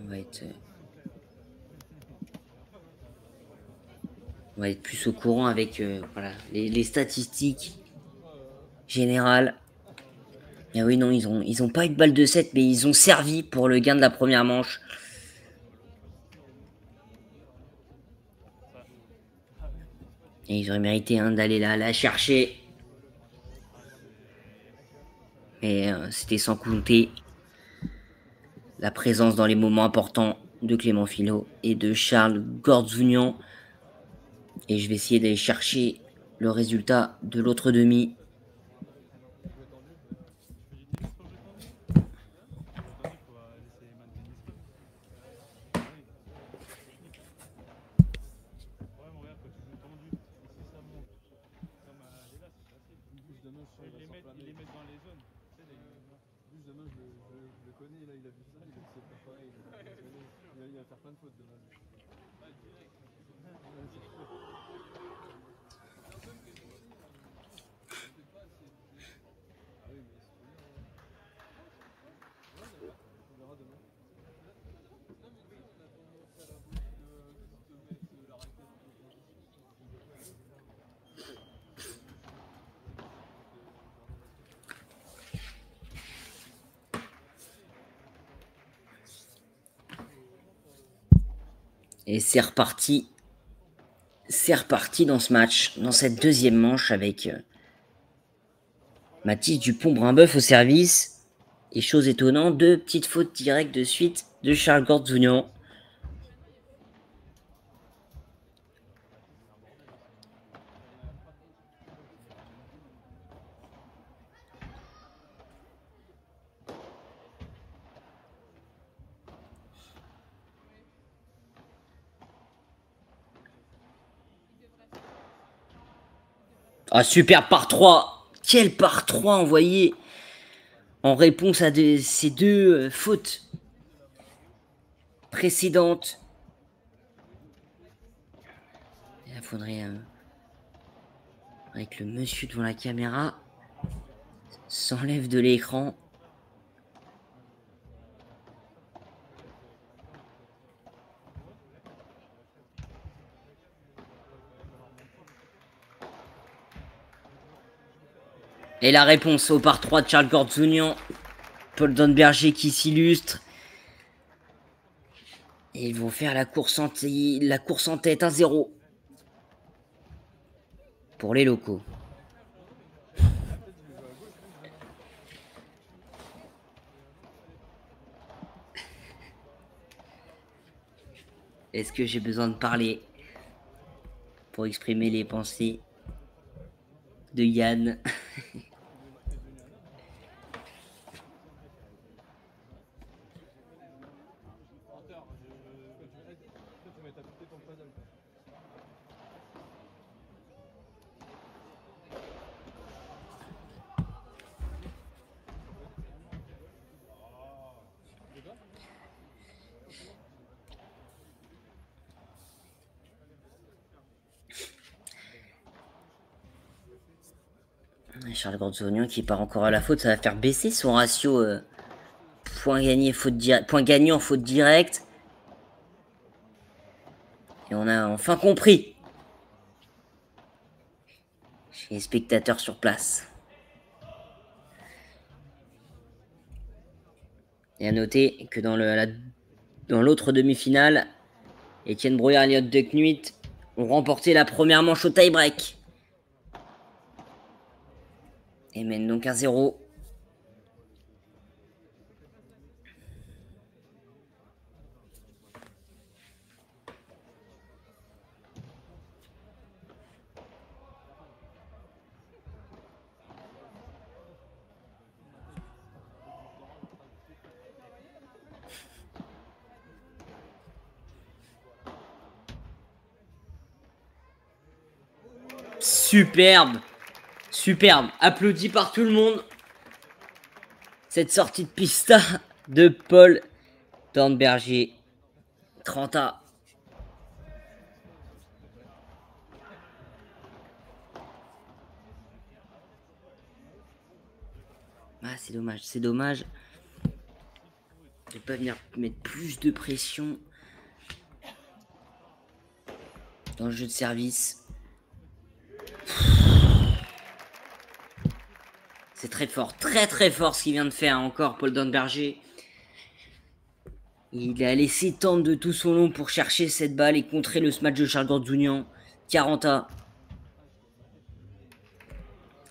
va être plus au courant avec voilà, les statistiques générales. Et oui, non, ils ont pas eu de balle de 7, mais ils ont servi pour le gain de la première manche. Et ils auraient mérité hein, d'aller la chercher. Mais c'était sans compter la présence dans les moments importants de Clément Philo et de Charles Gorzouillon. Et je vais essayer d'aller chercher le résultat de l'autre demi. Et c'est reparti. C'est reparti dans ce match, dans cette deuxième manche avec Mathis Dupont-Brimboeuf au service. Et chose étonnante, 2 petites fautes directes de suite de Charles Gordzounian. Ah, super par 3. Quel par 3 envoyé en réponse à ces deux fautes précédentes. Il faudrait que le monsieur devant la caméra s'enlève de l'écran. Et la réponse au par 3 de Charles Gordzounian. Paul Donberger qui s'illustre. Et ils vont faire la course en tête 1-0. Pour les locaux. Est-ce que j'ai besoin de parler pour exprimer les pensées de Yann? Charles Gordzounian qui part encore à la faute, ça va faire baisser son ratio point gagnant faute directe. Et on a enfin compris chez les spectateurs sur place. Et à noter que dans l'autre demi-finale, Étienne Brouillard et Elliot Decnuit ont remporté la première manche au tie-break. Et mènent donc 1-0. Superbe. Superbe. Applaudi par tout le monde. Cette sortie de pista de Paul Donberger. 30A. Ah, c'est dommage. C'est dommage de ne pas venir mettre plus de pression dans le jeu de service. C'est très fort, très fort ce qu'il vient de faire encore Paul Donberger. Il a laissé tendre de tout son long pour chercher cette balle et contrer le smash de Charles Gordzounian. 40A.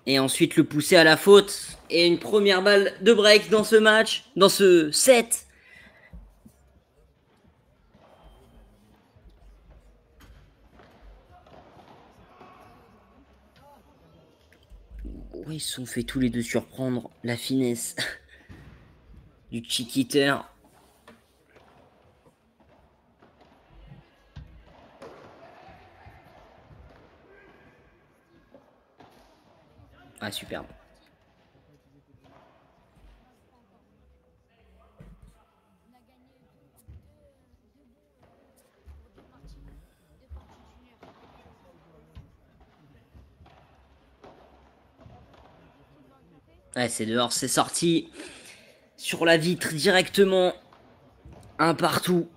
Et ensuite le pousser à la faute. Et une première balle de break dans ce match, dans ce set. Ouais, ils se sont fait tous les deux surprendre. La finesse du chiquitter. Ah, superbe. Ouais, c'est dehors, c'est sorti sur la vitre directement. Un partout.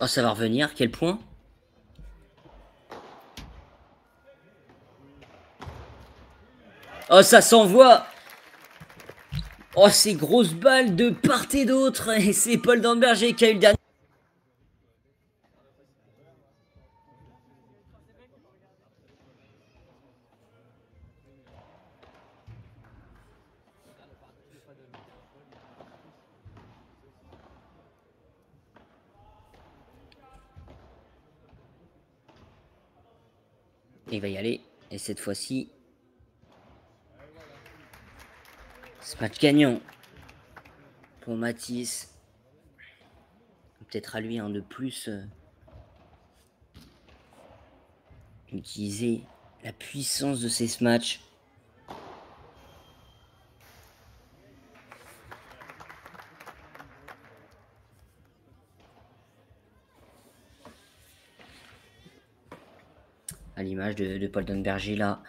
Oh, ça va revenir. Quel point? Oh, ça s'envoie. Oh, ces grosses balles de part et d'autre. Et c'est Paul Danberger qui a eu le dernier. Il va y aller. Et cette fois-ci, ce match gagnant pour Mathis. Peut-être à lui un de plus utiliser la puissance de ces matchs. À l'image de Paul Danberger là,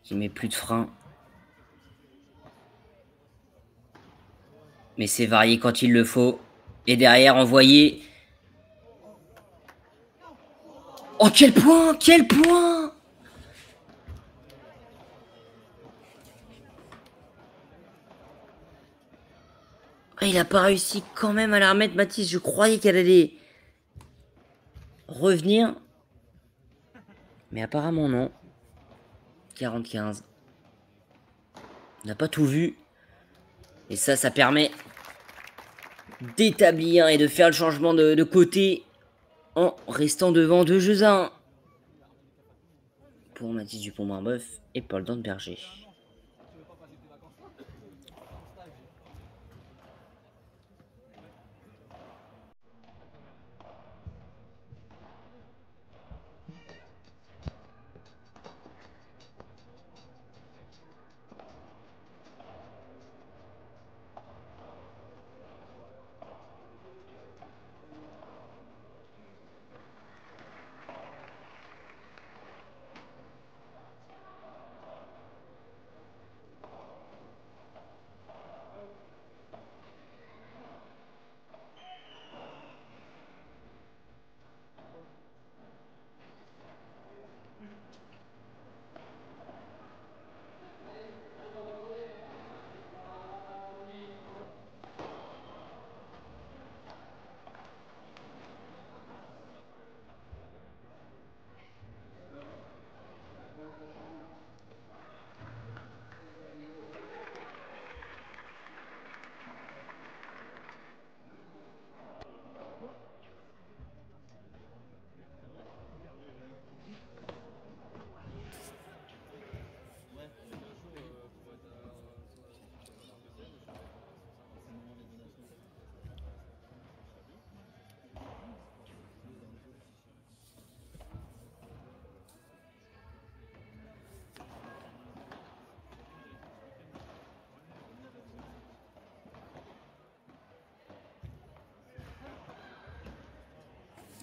qui met plus de frein. Mais c'est varié quand il le faut. Et derrière, envoyé. Oh, quel point! Quel point! Oh, il n'a pas réussi quand même à la remettre, Mathis. Je croyais qu'elle allait revenir. Mais apparemment, non. 45. On n'a pas tout vu. Et ça permet d'établir et de faire le changement de côté en restant devant 2-1 pour Mathis Dupont-Marbeuf et Paul Danberger.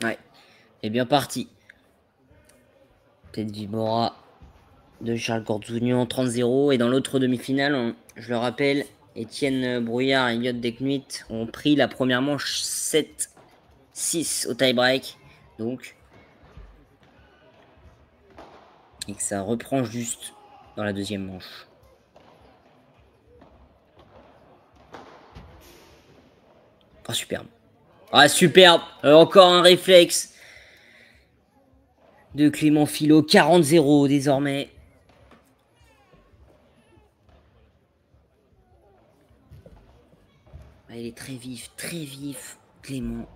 Ouais, et bien parti. Tête Vibora de Charles Gorzounian, 30-0. Et dans l'autre demi-finale, je le rappelle, Étienne Brouillard et Elliot Deknuit ont pris la première manche 7-6 au tie-break. Donc, et que ça reprend juste dans la deuxième manche. Oh, superbe. Ah, superbe. Encore un réflexe de Clément Philo. 40-0 désormais. Ah, il est très vif, Clément.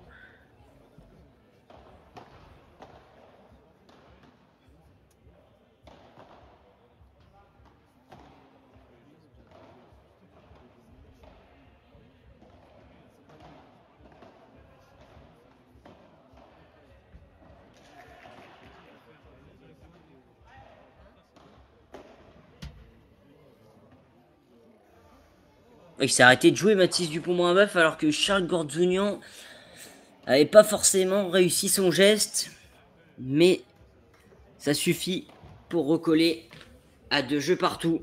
Il s'est arrêté de jouer Mathis Dupont-Marbeuf alors que Charles Gorzounian n'avait pas forcément réussi son geste. Mais ça suffit pour recoller à 2 jeux partout.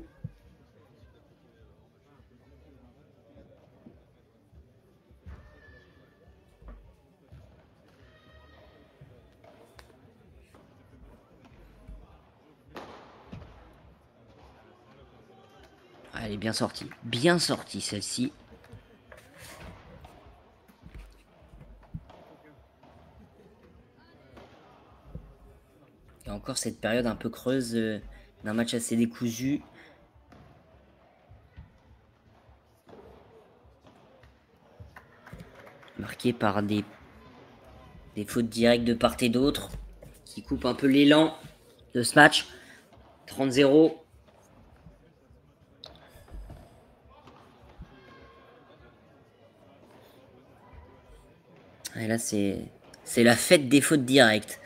Elle est bien sortie. Bien sortie celle-ci. Et encore cette période un peu creuse d'un match assez décousu. Marqué par des fautes directes de part et d'autre. Qui coupent un peu l'élan de ce match. 30-0. Et là, c'est la fête des fautes directes.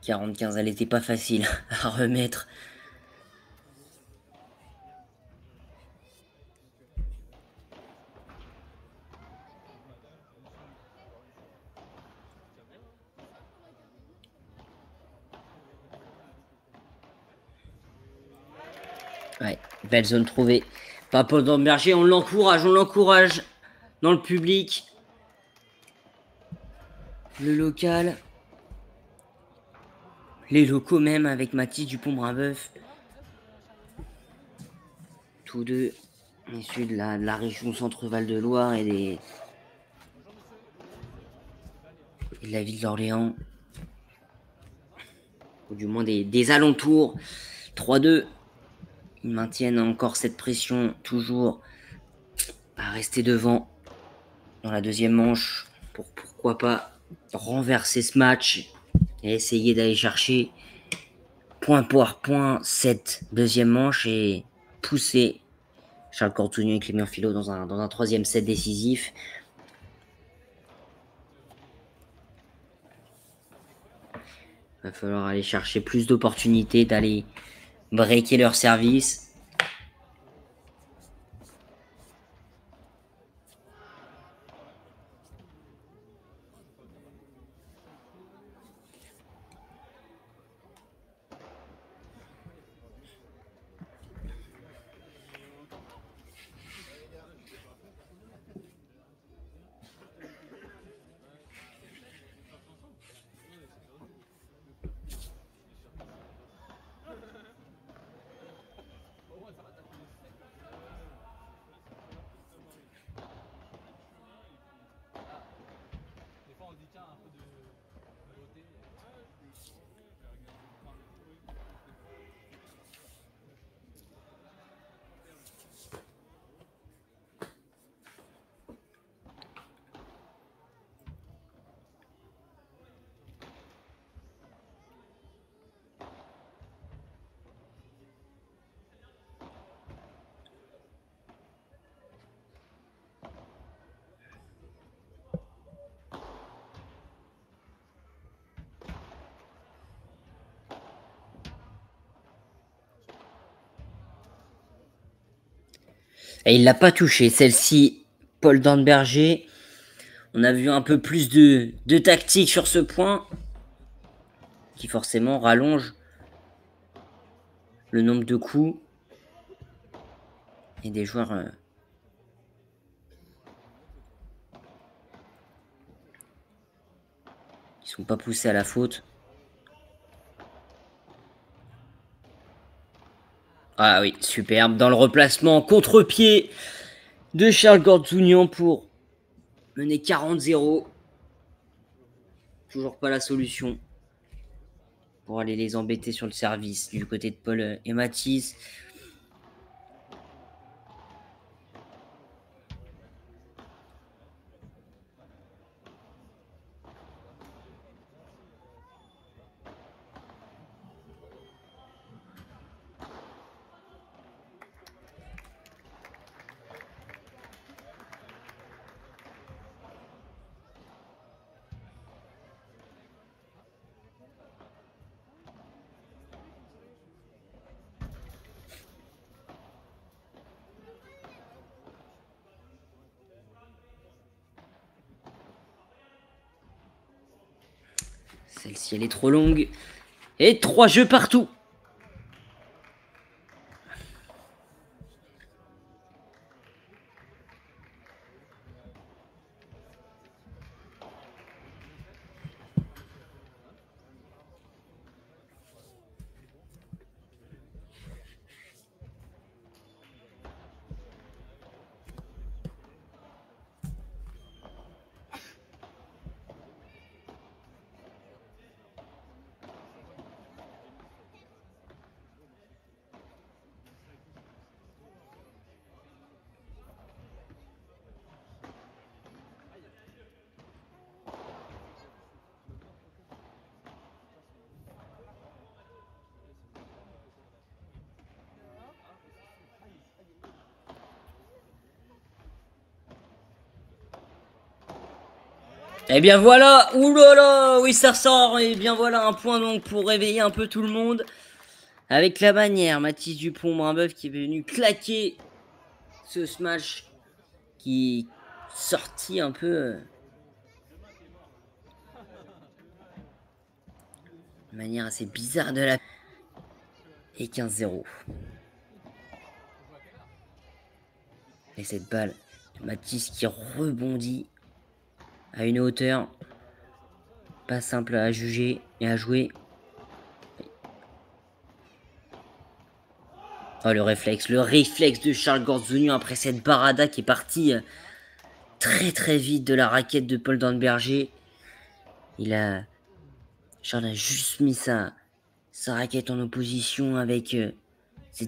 « 40-15, elle n'était pas facile à remettre. » Ouais, belle zone trouvée. Pas Paul Damberger, on l'encourage dans le public. Le local. Les locaux même avec Mathis Dupont-Brinbeuf. Tous deux issus de la région Centre-Val de Loire et de la ville d'Orléans. Ou du moins des alentours. 3-2. Ils maintiennent encore cette pression, toujours à rester devant dans la deuxième manche pour pourquoi pas renverser ce match et essayer d'aller chercher point pour point cette deuxième manche et pousser Charles Cortugno et Clément Philo dans un troisième set décisif. Il va falloir aller chercher plus d'opportunités, d'aller breaker leur service. Et il l'a pas touché. Celle-ci, Paul Damberger. On a vu un peu plus de tactique sur ce point. Qui forcément rallonge le nombre de coups. Et des joueurs... qui sont pas poussés à la faute. Ah oui, superbe. Dans le replacement, contre-pied de Charles Cortugno pour mener 40-0. Toujours pas la solution pour aller les embêter sur le service du côté de Paul et Mathis. Celle-ci, elle est trop longue. Et 3 jeux partout. Et bien voilà, oulala, oui ça ressort, et bien voilà un point donc pour réveiller un peu tout le monde. Avec la bannière, Mathis Dupont-Brimboeuf qui est venu claquer ce smash qui sortit un peu de manière assez bizarre de la... Et 15-0. Et cette balle, Mathis qui rebondit à une hauteur pas simple à juger et à jouer. Oh le réflexe de Charles Gordonian après cette barada qui est partie très très vite de la raquette de Paul Danberger. Charles a juste mis sa raquette en opposition avec ce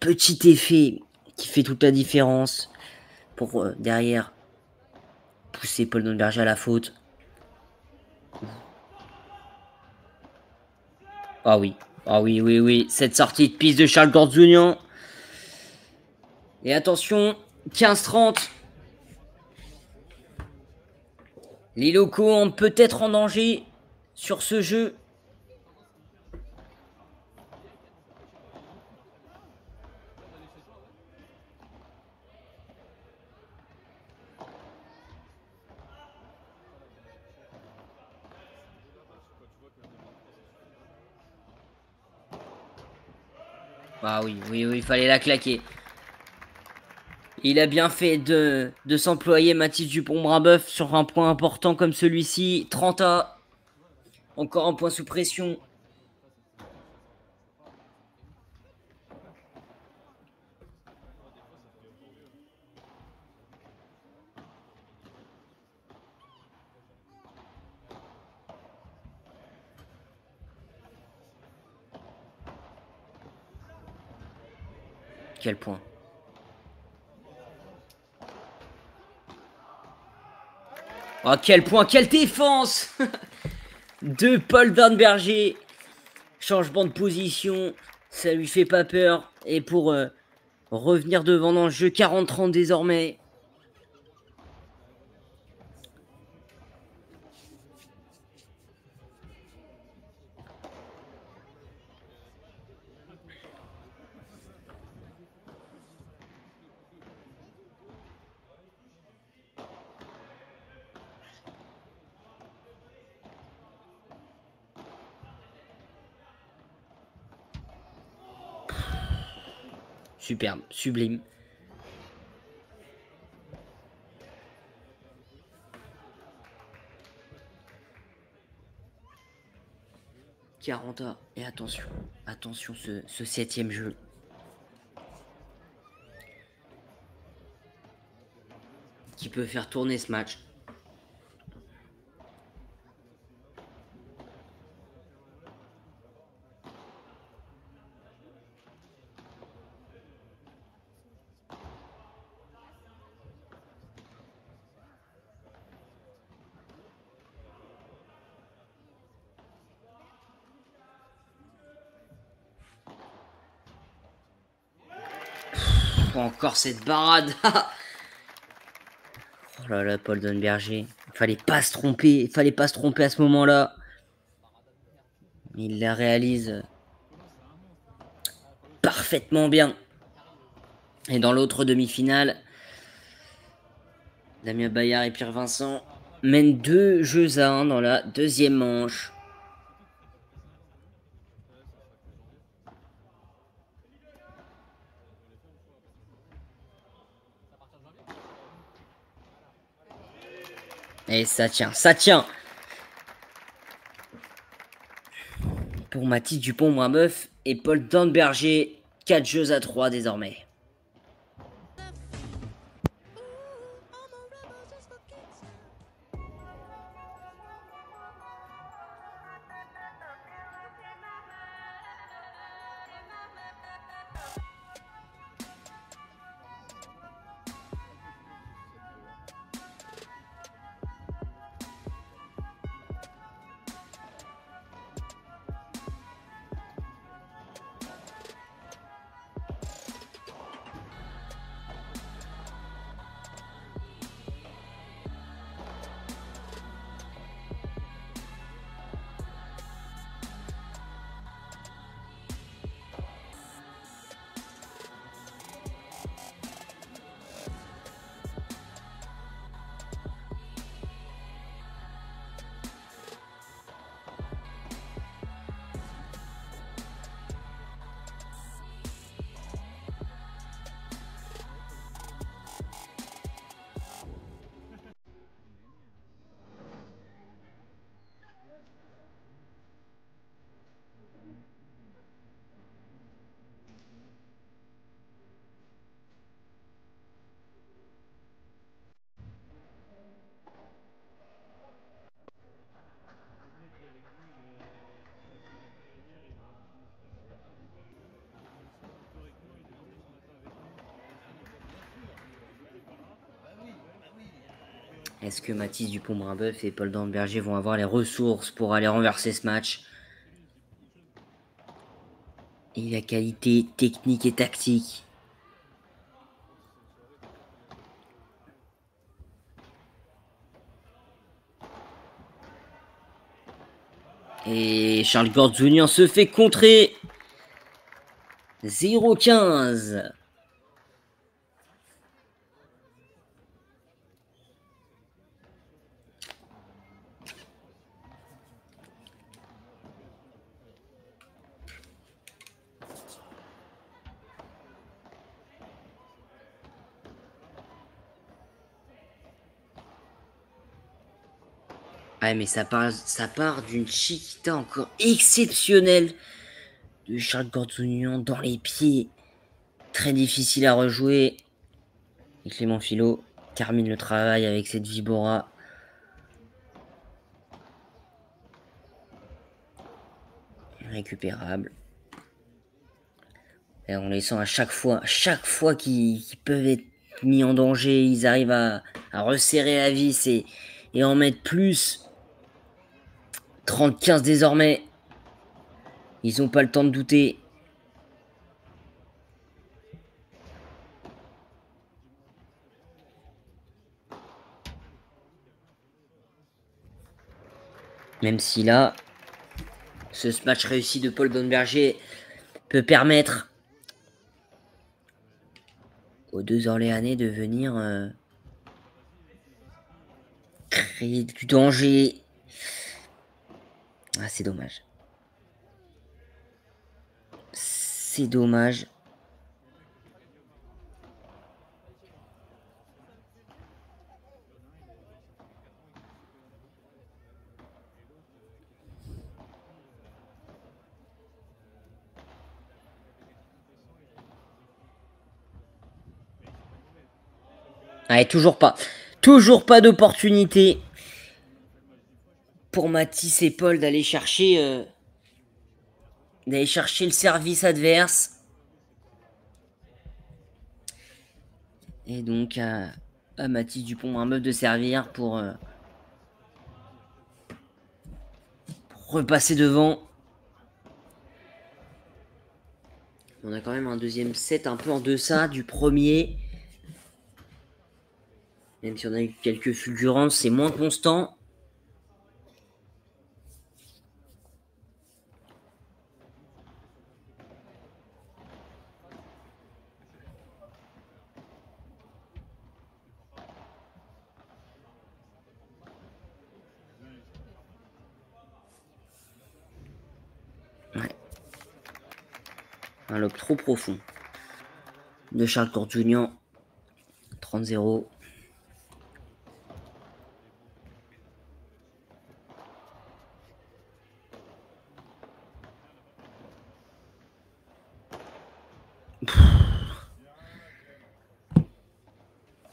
petit effet qui fait toute la différence pour derrière pousser Paul Danberger à la faute. Ah oui, oui, cette sortie de piste de Charles Gordonian. Et attention, 15-30. Les locaux ont peut-être en danger sur ce jeu. Ah oui, il fallait la claquer. Il a bien fait de s'employer Mathis Dupont-Brimboeuf sur un point important comme celui-ci. 30A. Encore un point sous pression. Quel point. Oh quel point, quelle défense de Paul Danberger. Changement de position, ça lui fait pas peur. Et pour revenir devant dans le jeu, 40-30 désormais. Superbe, sublime. A. Et attention, ce 7e jeu. Qui peut faire tourner ce match. Encore cette barade. Oh là là, Paul Danberger. Il fallait pas se tromper à ce moment-là. Il la réalise parfaitement bien. Et dans l'autre demi-finale, Damien Bayard et Pierre Vincent mènent 2-1 dans la deuxième manche. Et ça tient. Pour Mathis Dupont-Brimboeuf et Paul Danberger, 4-3 désormais. Est-ce que Mathis Dupont-Brimbeuf et Paul Damberger vont avoir les ressources pour aller renverser ce match? Et la qualité technique et tactique. Et Charles Gordzounian se fait contrer. 0-15. Ouais, mais ça part d'une chiquita encore exceptionnelle de Charles Gordzounian dans les pieds. Très difficile à rejouer. Et Clément Philo termine le travail avec cette Vibora. Récupérable. Et en laissant à chaque fois qu'ils peuvent être mis en danger, ils arrivent à resserrer la vis et en mettre plus. 30-15 désormais. Ils n'ont pas le temps de douter. Même si là, ce match réussi de Paul Damberger peut permettre aux deux Orléanais de venir créer du danger. Ah, c'est dommage. C'est dommage. Allez, toujours pas. Toujours pas d'opportunité pour Mathis et Paul d'aller chercher le service adverse. Et donc à Mathis Dupont-Brimbeuf de servir pour repasser devant. On a quand même un deuxième set un peu en deçà du premier. Même si on a eu quelques fulgurances, c'est moins constant. Ouais. Un lob trop profond de Charles Gordzounian. 30-0.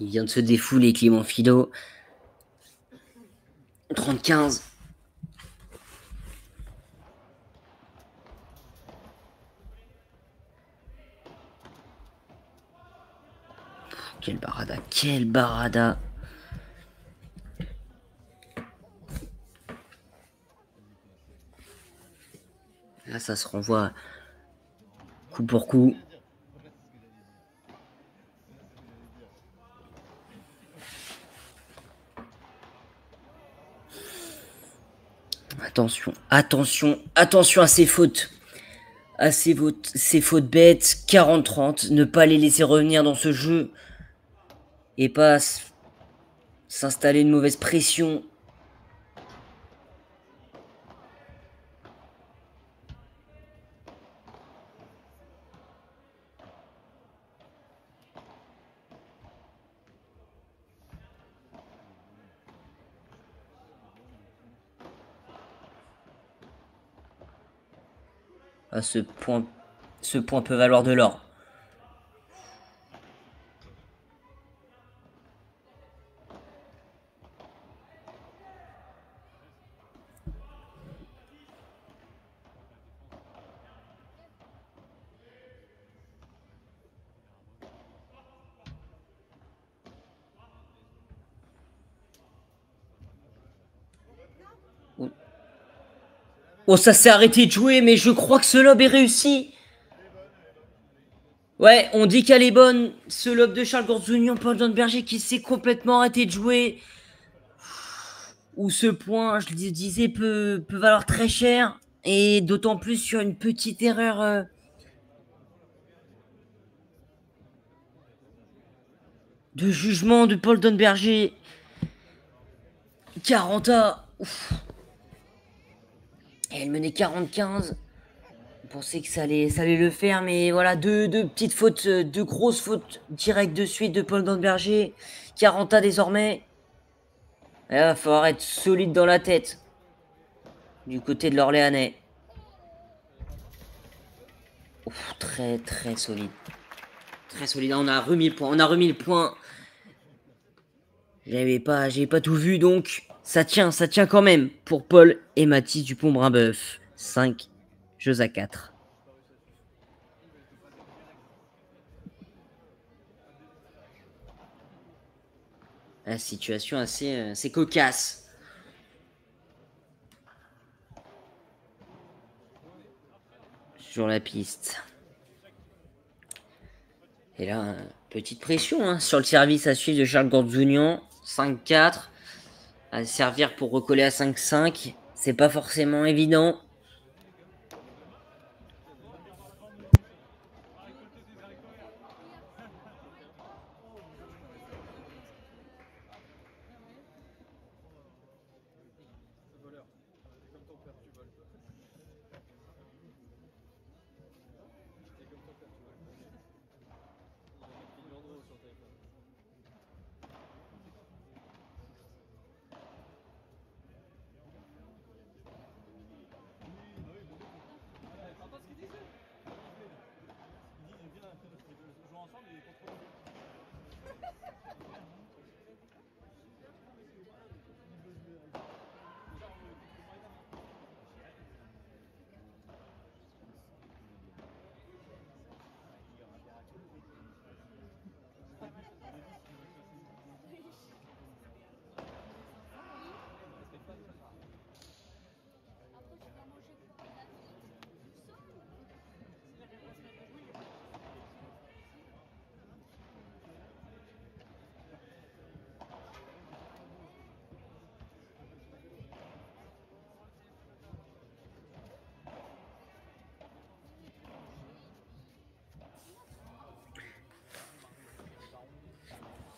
Il vient de se défouler, Clément Philo. 30-15. Quelle barada, quelle barada. Là, ça se renvoie coup pour coup. Attention, attention, attention à ces fautes. À ces fautes bêtes. 40-30. Ne pas les laisser revenir dans ce jeu. Et pas s'installer une mauvaise pression. Ah, ce point peut valoir de l'or. Oh, ça s'est arrêté de jouer, mais je crois que ce lob est réussi. Ouais, on dit qu'elle est bonne. Ce lob de Charles Gordzounian, Paul Berger qui s'est complètement arrêté de jouer. Ou ce point, je le disais, peut valoir très cher. Et d'autant plus sur une petite erreur de jugement de Paul Berger. 40A. Ouf. Et elle menait 45. On pensait que ça allait le faire, mais voilà, deux petites fautes, deux grosses fautes directes de suite de Paul Berger. 40A désormais. Et là, il va falloir être solide dans la tête. Du côté de l'Orléanais. Ouf, très très solide. Très solide. On a remis le point. On a remis le point. J'avais pas tout vu, donc ça tient quand même pour Paul et Mathis Dupont-Brimbeuf. 5 jeux à 4. La situation assez cocasse. Sur la piste. Et là, petite pression sur le service à suivre de Charles Gordzounian. 5-4. À servir pour recoller à 5-5. C'est pas forcément évident.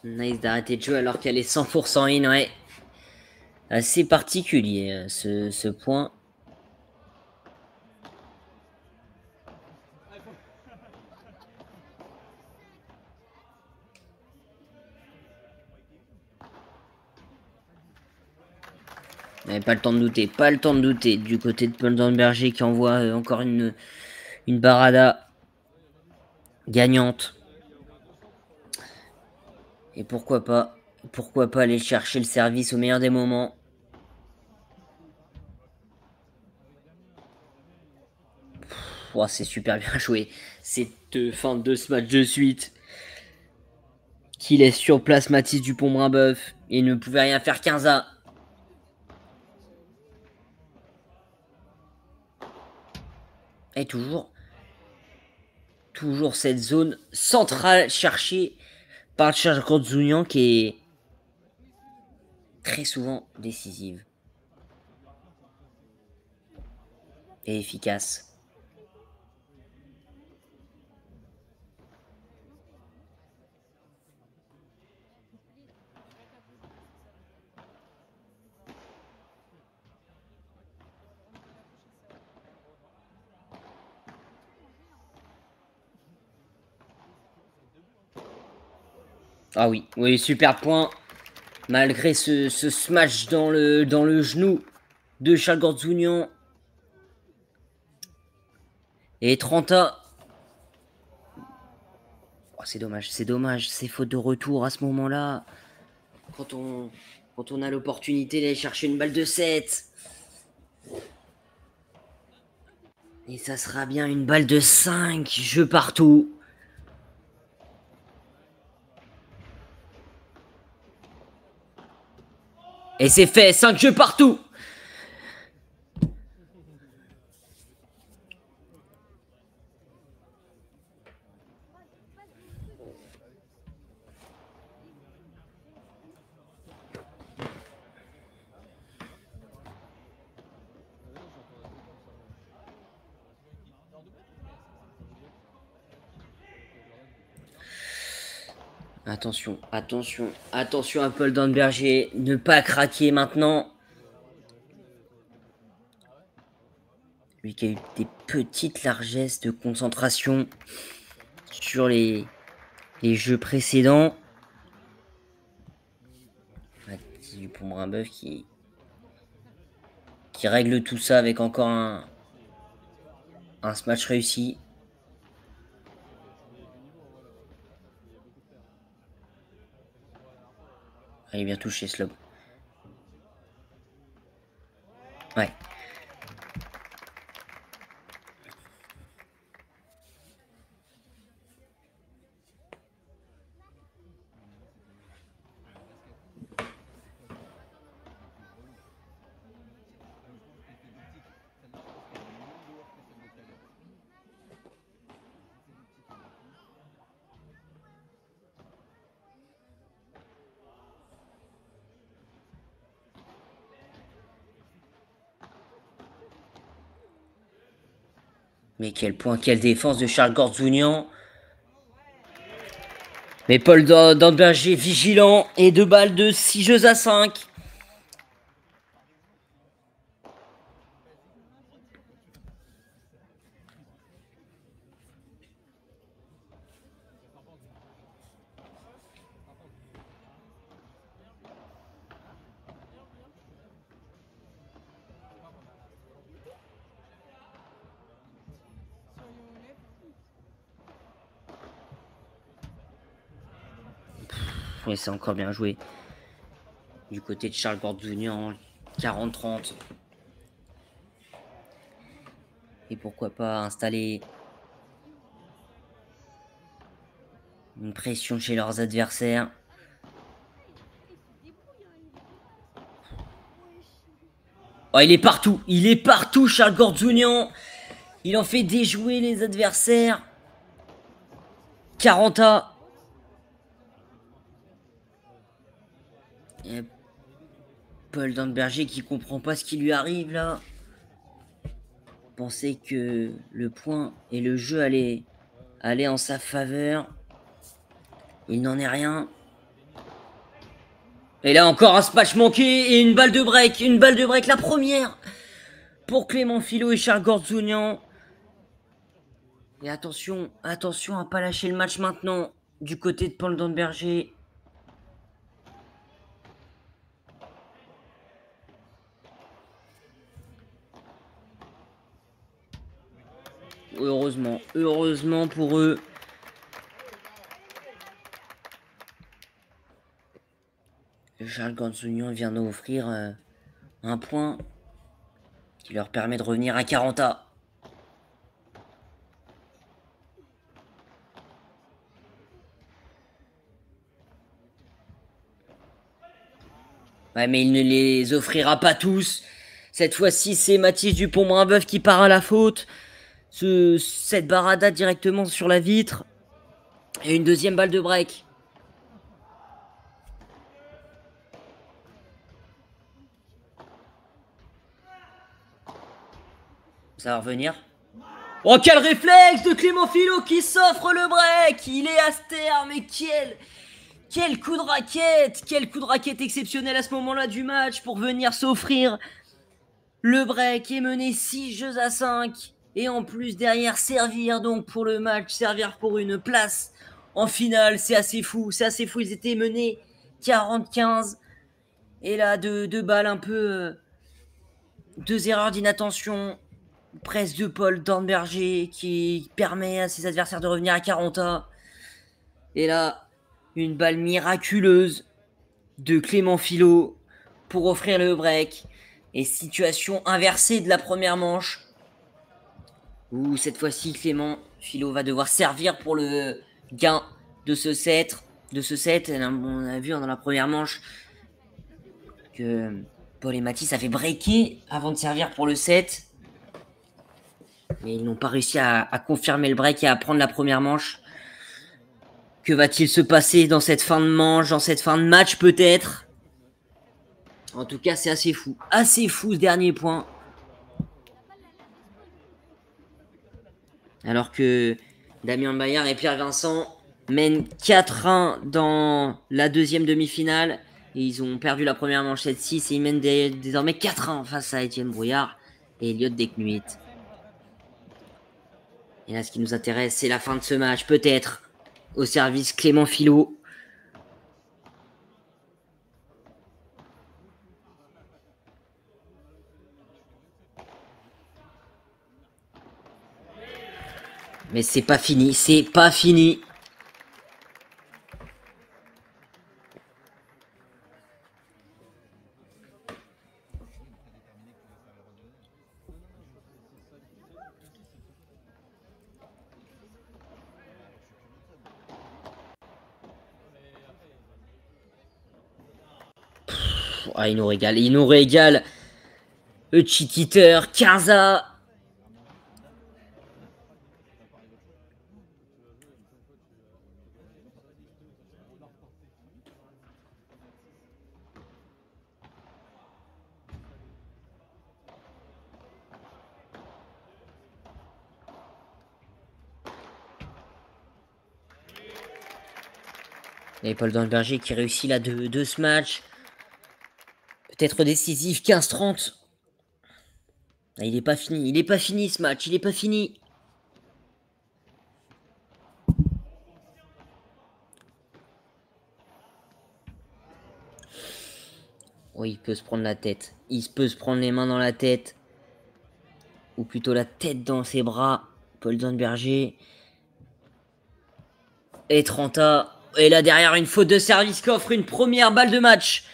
Nice d'arrêter de jouer alors qu'elle est 100% in, ouais. Assez particulier ce point. Pas le temps de douter, du côté de Paul Berger qui envoie encore une barada gagnante. Et pourquoi pas aller chercher le service au meilleur des moments. Oh, c'est super bien joué. Cette fin de ce match de suite qui laisse sur place Mathis Dupont-Brimbeuf. Il ne pouvait rien faire 15A. Et toujours cette zone centrale cherchée par Charles Gordzounian qui est très souvent décisive et efficace. Ah oui, super point. Malgré ce smash dans le genou de Charles Gordzounian. Et 30A. Oh, c'est dommage. C'est faute de retour à ce moment-là. Quand on a l'opportunité d'aller chercher une balle de 7. Et ça sera bien une balle de 5. Jeu partout. Et c'est fait, 5 jeux partout. Attention, attention, attention à Paul Dornberger. Ne pas craquer maintenant. Lui qui a eu des petites largesses de concentration sur les jeux précédents. Mathis Dupont-Brimbeuf qui règle tout ça avec encore un smash réussi. Il est bien touché, Slob. Ouais. Mais quel point, quelle défense de Charles Gordzounian. Mais Paul Dornberger vigilant. Et 2 balles de 6 jeux à 5. Oui, c'est encore bien joué. Du côté de Charles Gordzounian, 40-30. Et pourquoi pas installer une pression chez leurs adversaires. Oh, il est partout, Charles Gordzounian. Il en fait déjouer les adversaires. 40A. Et Paul Dornberger qui comprend pas ce qui lui arrive là. Pensait que le point et le jeu allaient en sa faveur. Il n'en est rien. Et là encore un smash manqué et une balle de break. Une balle de break, la première pour Clément Philo et Charles Gordzounian. Et attention, attention à pas lâcher le match maintenant du côté de Paul Dornberger. Heureusement pour eux. Charles Gordzounian vient d'offrir un point qui leur permet de revenir à 40A. Ouais, mais il ne les offrira pas tous. Cette fois-ci, c'est Mathis Dupont-Brimbeuf qui part à la faute. Cette barada directement sur la vitre. Et une deuxième balle de break. Ça va revenir. Oh, quel réflexe de Clément Philo qui s'offre le break. Il est à terre, mais quel coup de raquette. Quel coup de raquette exceptionnel à ce moment-là du match pour venir s'offrir le break et mener 6 jeux à 5. Et en plus derrière servir donc pour le match, servir pour une place en finale. C'est assez fou, ils étaient menés 40-15. Et là, deux balles un peu... 2 erreurs d'inattention. Presse de Paul Dornberger qui permet à ses adversaires de revenir à 40A. Et là, une balle miraculeuse de Clément Philo pour offrir le break. Et situation inversée de la première manche. Où cette fois-ci, Clément Philo va devoir servir pour le gain de ce set. On a vu dans la première manche que Paul et Mathis avaient breaké avant de servir pour le set. Mais ils n'ont pas réussi à confirmer le break et à prendre la première manche. Que va-t-il se passer dans cette fin de manche, dans cette fin de match peut-être? En tout cas, c'est assez fou. Assez fou ce dernier point. Alors que Damien Maillard et Pierre Vincent mènent 4-1 dans la deuxième demi-finale. Et ils ont perdu la première manche 7-6 et ils mènent désormais 4-1 face à Étienne Brouillard et Elliot Deknuit. Et là, ce qui nous intéresse, c'est la fin de ce match, peut-être, au service Clément Philo. Mais c'est pas fini, c'est pas fini. Ah, il nous régale, il nous régale. Le cheat eater, Karza. Et Paul Danberger qui réussit là de ce match. Peut-être décisif, 15-30. Ah, il est pas fini ce match, il est pas fini. Oui, il peut se prendre la tête. Il peut se prendre les mains dans la tête. Ou plutôt la tête dans ses bras. Paul Danberger. Et Trenta. Et là derrière, une faute de service qui offre une première balle de match.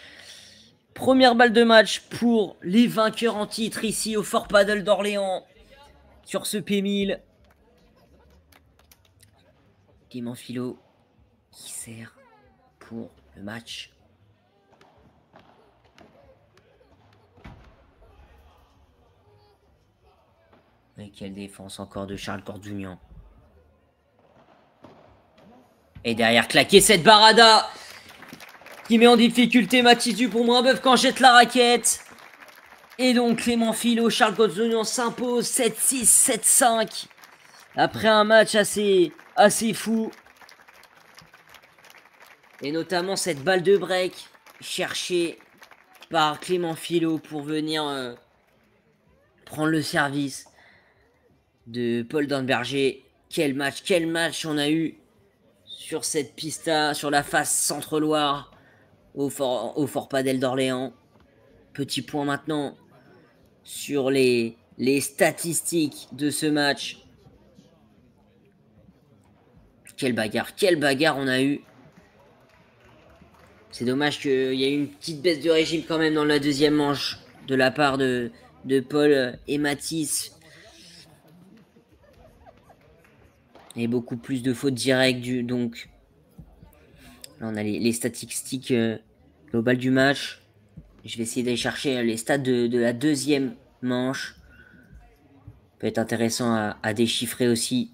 Première balle de match pour les vainqueurs en titre ici au Fort Paddle d'Orléans. Sur ce P1000. Clément Philo qui sert pour le match. Mais quelle défense encore de Charles Cordougnan. Et derrière, claquer cette barada qui met en difficulté Mathis Dupont-Moinbeuf quand jette la raquette. Et donc Clément Philo, Charles Cordougnan s'impose 7-6, 7-5. Après un match assez fou. Et notamment cette balle de break cherchée par Clément Philo pour venir prendre le service de Paul Danberger. Quel match on a eu sur cette pista, sur la face Centre-Loire au Fort Paddle d'Orléans. Petit point maintenant sur les statistiques de ce match. Quelle bagarre on a eu. C'est dommage qu'il y ait eu une petite baisse de régime quand même dans la deuxième manche de la part de Paul et Mathis. Et beaucoup plus de fautes directes. Donc, là on a les statistiques globales du match. Je vais essayer d'aller chercher les stats de la deuxième manche. Peut être intéressant à déchiffrer aussi.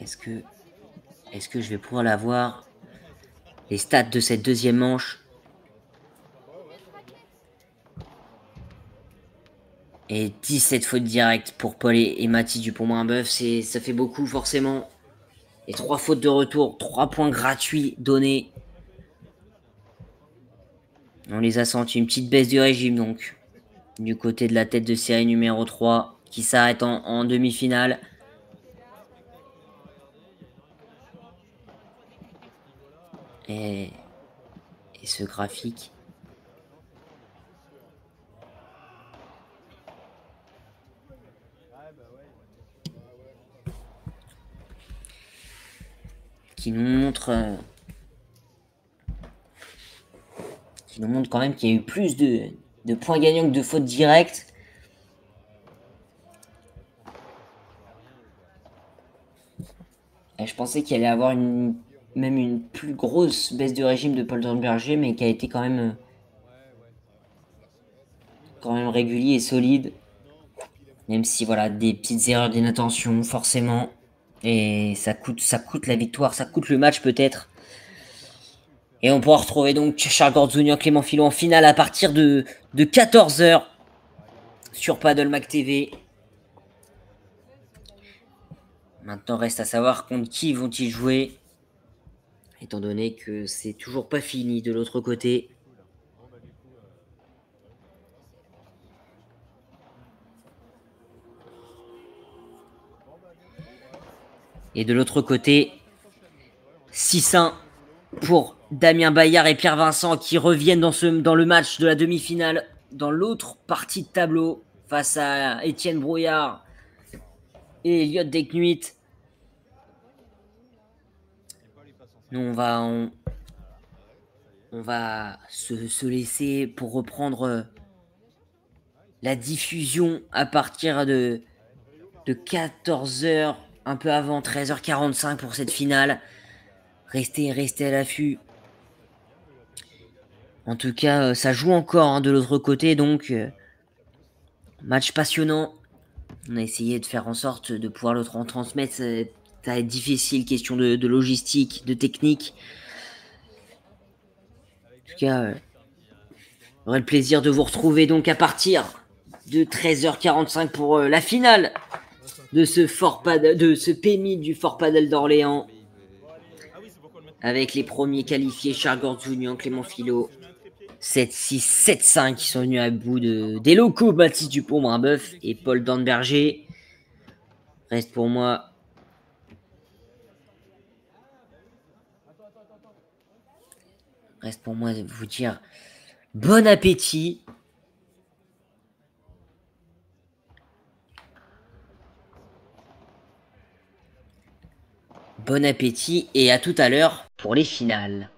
Est-ce que je vais pouvoir l'avoir? Les stats de cette deuxième manche. Et 17 fautes directes pour Paul et Mathis Dupont-Moinbeuf. Ça fait beaucoup forcément. Et 3 fautes de retour. 3 points gratuits donnés. On les a sentis. Une petite baisse du régime donc. Du côté de la tête de série numéro 3. Qui s'arrête en demi-finale. Et ce graphique. Qui nous montre quand même qu'il y a eu plus de points gagnants que de fautes directes. Et je pensais qu'il allait avoir même une plus grosse baisse de régime de Paul Danberger, mais qui a été quand même régulier et solide. Même si voilà, des petites erreurs d'inattention forcément. Et ça coûte la victoire, ça coûte le match peut-être. Et on pourra retrouver donc Charles Cordougnan, Clément Philo en finale à partir de 14 h sur Paddle Mac TV. Maintenant, reste à savoir contre qui vont-ils jouer, étant donné que c'est toujours pas fini de l'autre côté. Et de l'autre côté, 6-1 pour Damien Bayard et Pierre Vincent qui reviennent dans le match de la demi-finale, dans l'autre partie de tableau, face à Étienne Brouillard et Elliot Deknuit. Nous, on va se laisser pour reprendre la diffusion à partir de 14h, un peu avant 13h45 pour cette finale. Restez à l'affût. En tout cas, ça joue encore de l'autre côté, donc match passionnant. On a essayé de faire en sorte de pouvoir le transmettre. Ça va être difficile, question de logistique, de technique. En tout cas, j'aurai le plaisir de vous retrouver donc à partir de 13h45 pour la finale de ce PMI du Fort Paddle d'Orléans. Avec les premiers qualifiés, Charles Gordjounian, Clément Philo, 7-6, 7-5 qui sont venus à bout des locaux Baptiste Dupont-Brimbeuf et Paul Danberger. Reste pour moi de vous dire bon appétit. Bon appétit et à tout à l'heure pour les finales.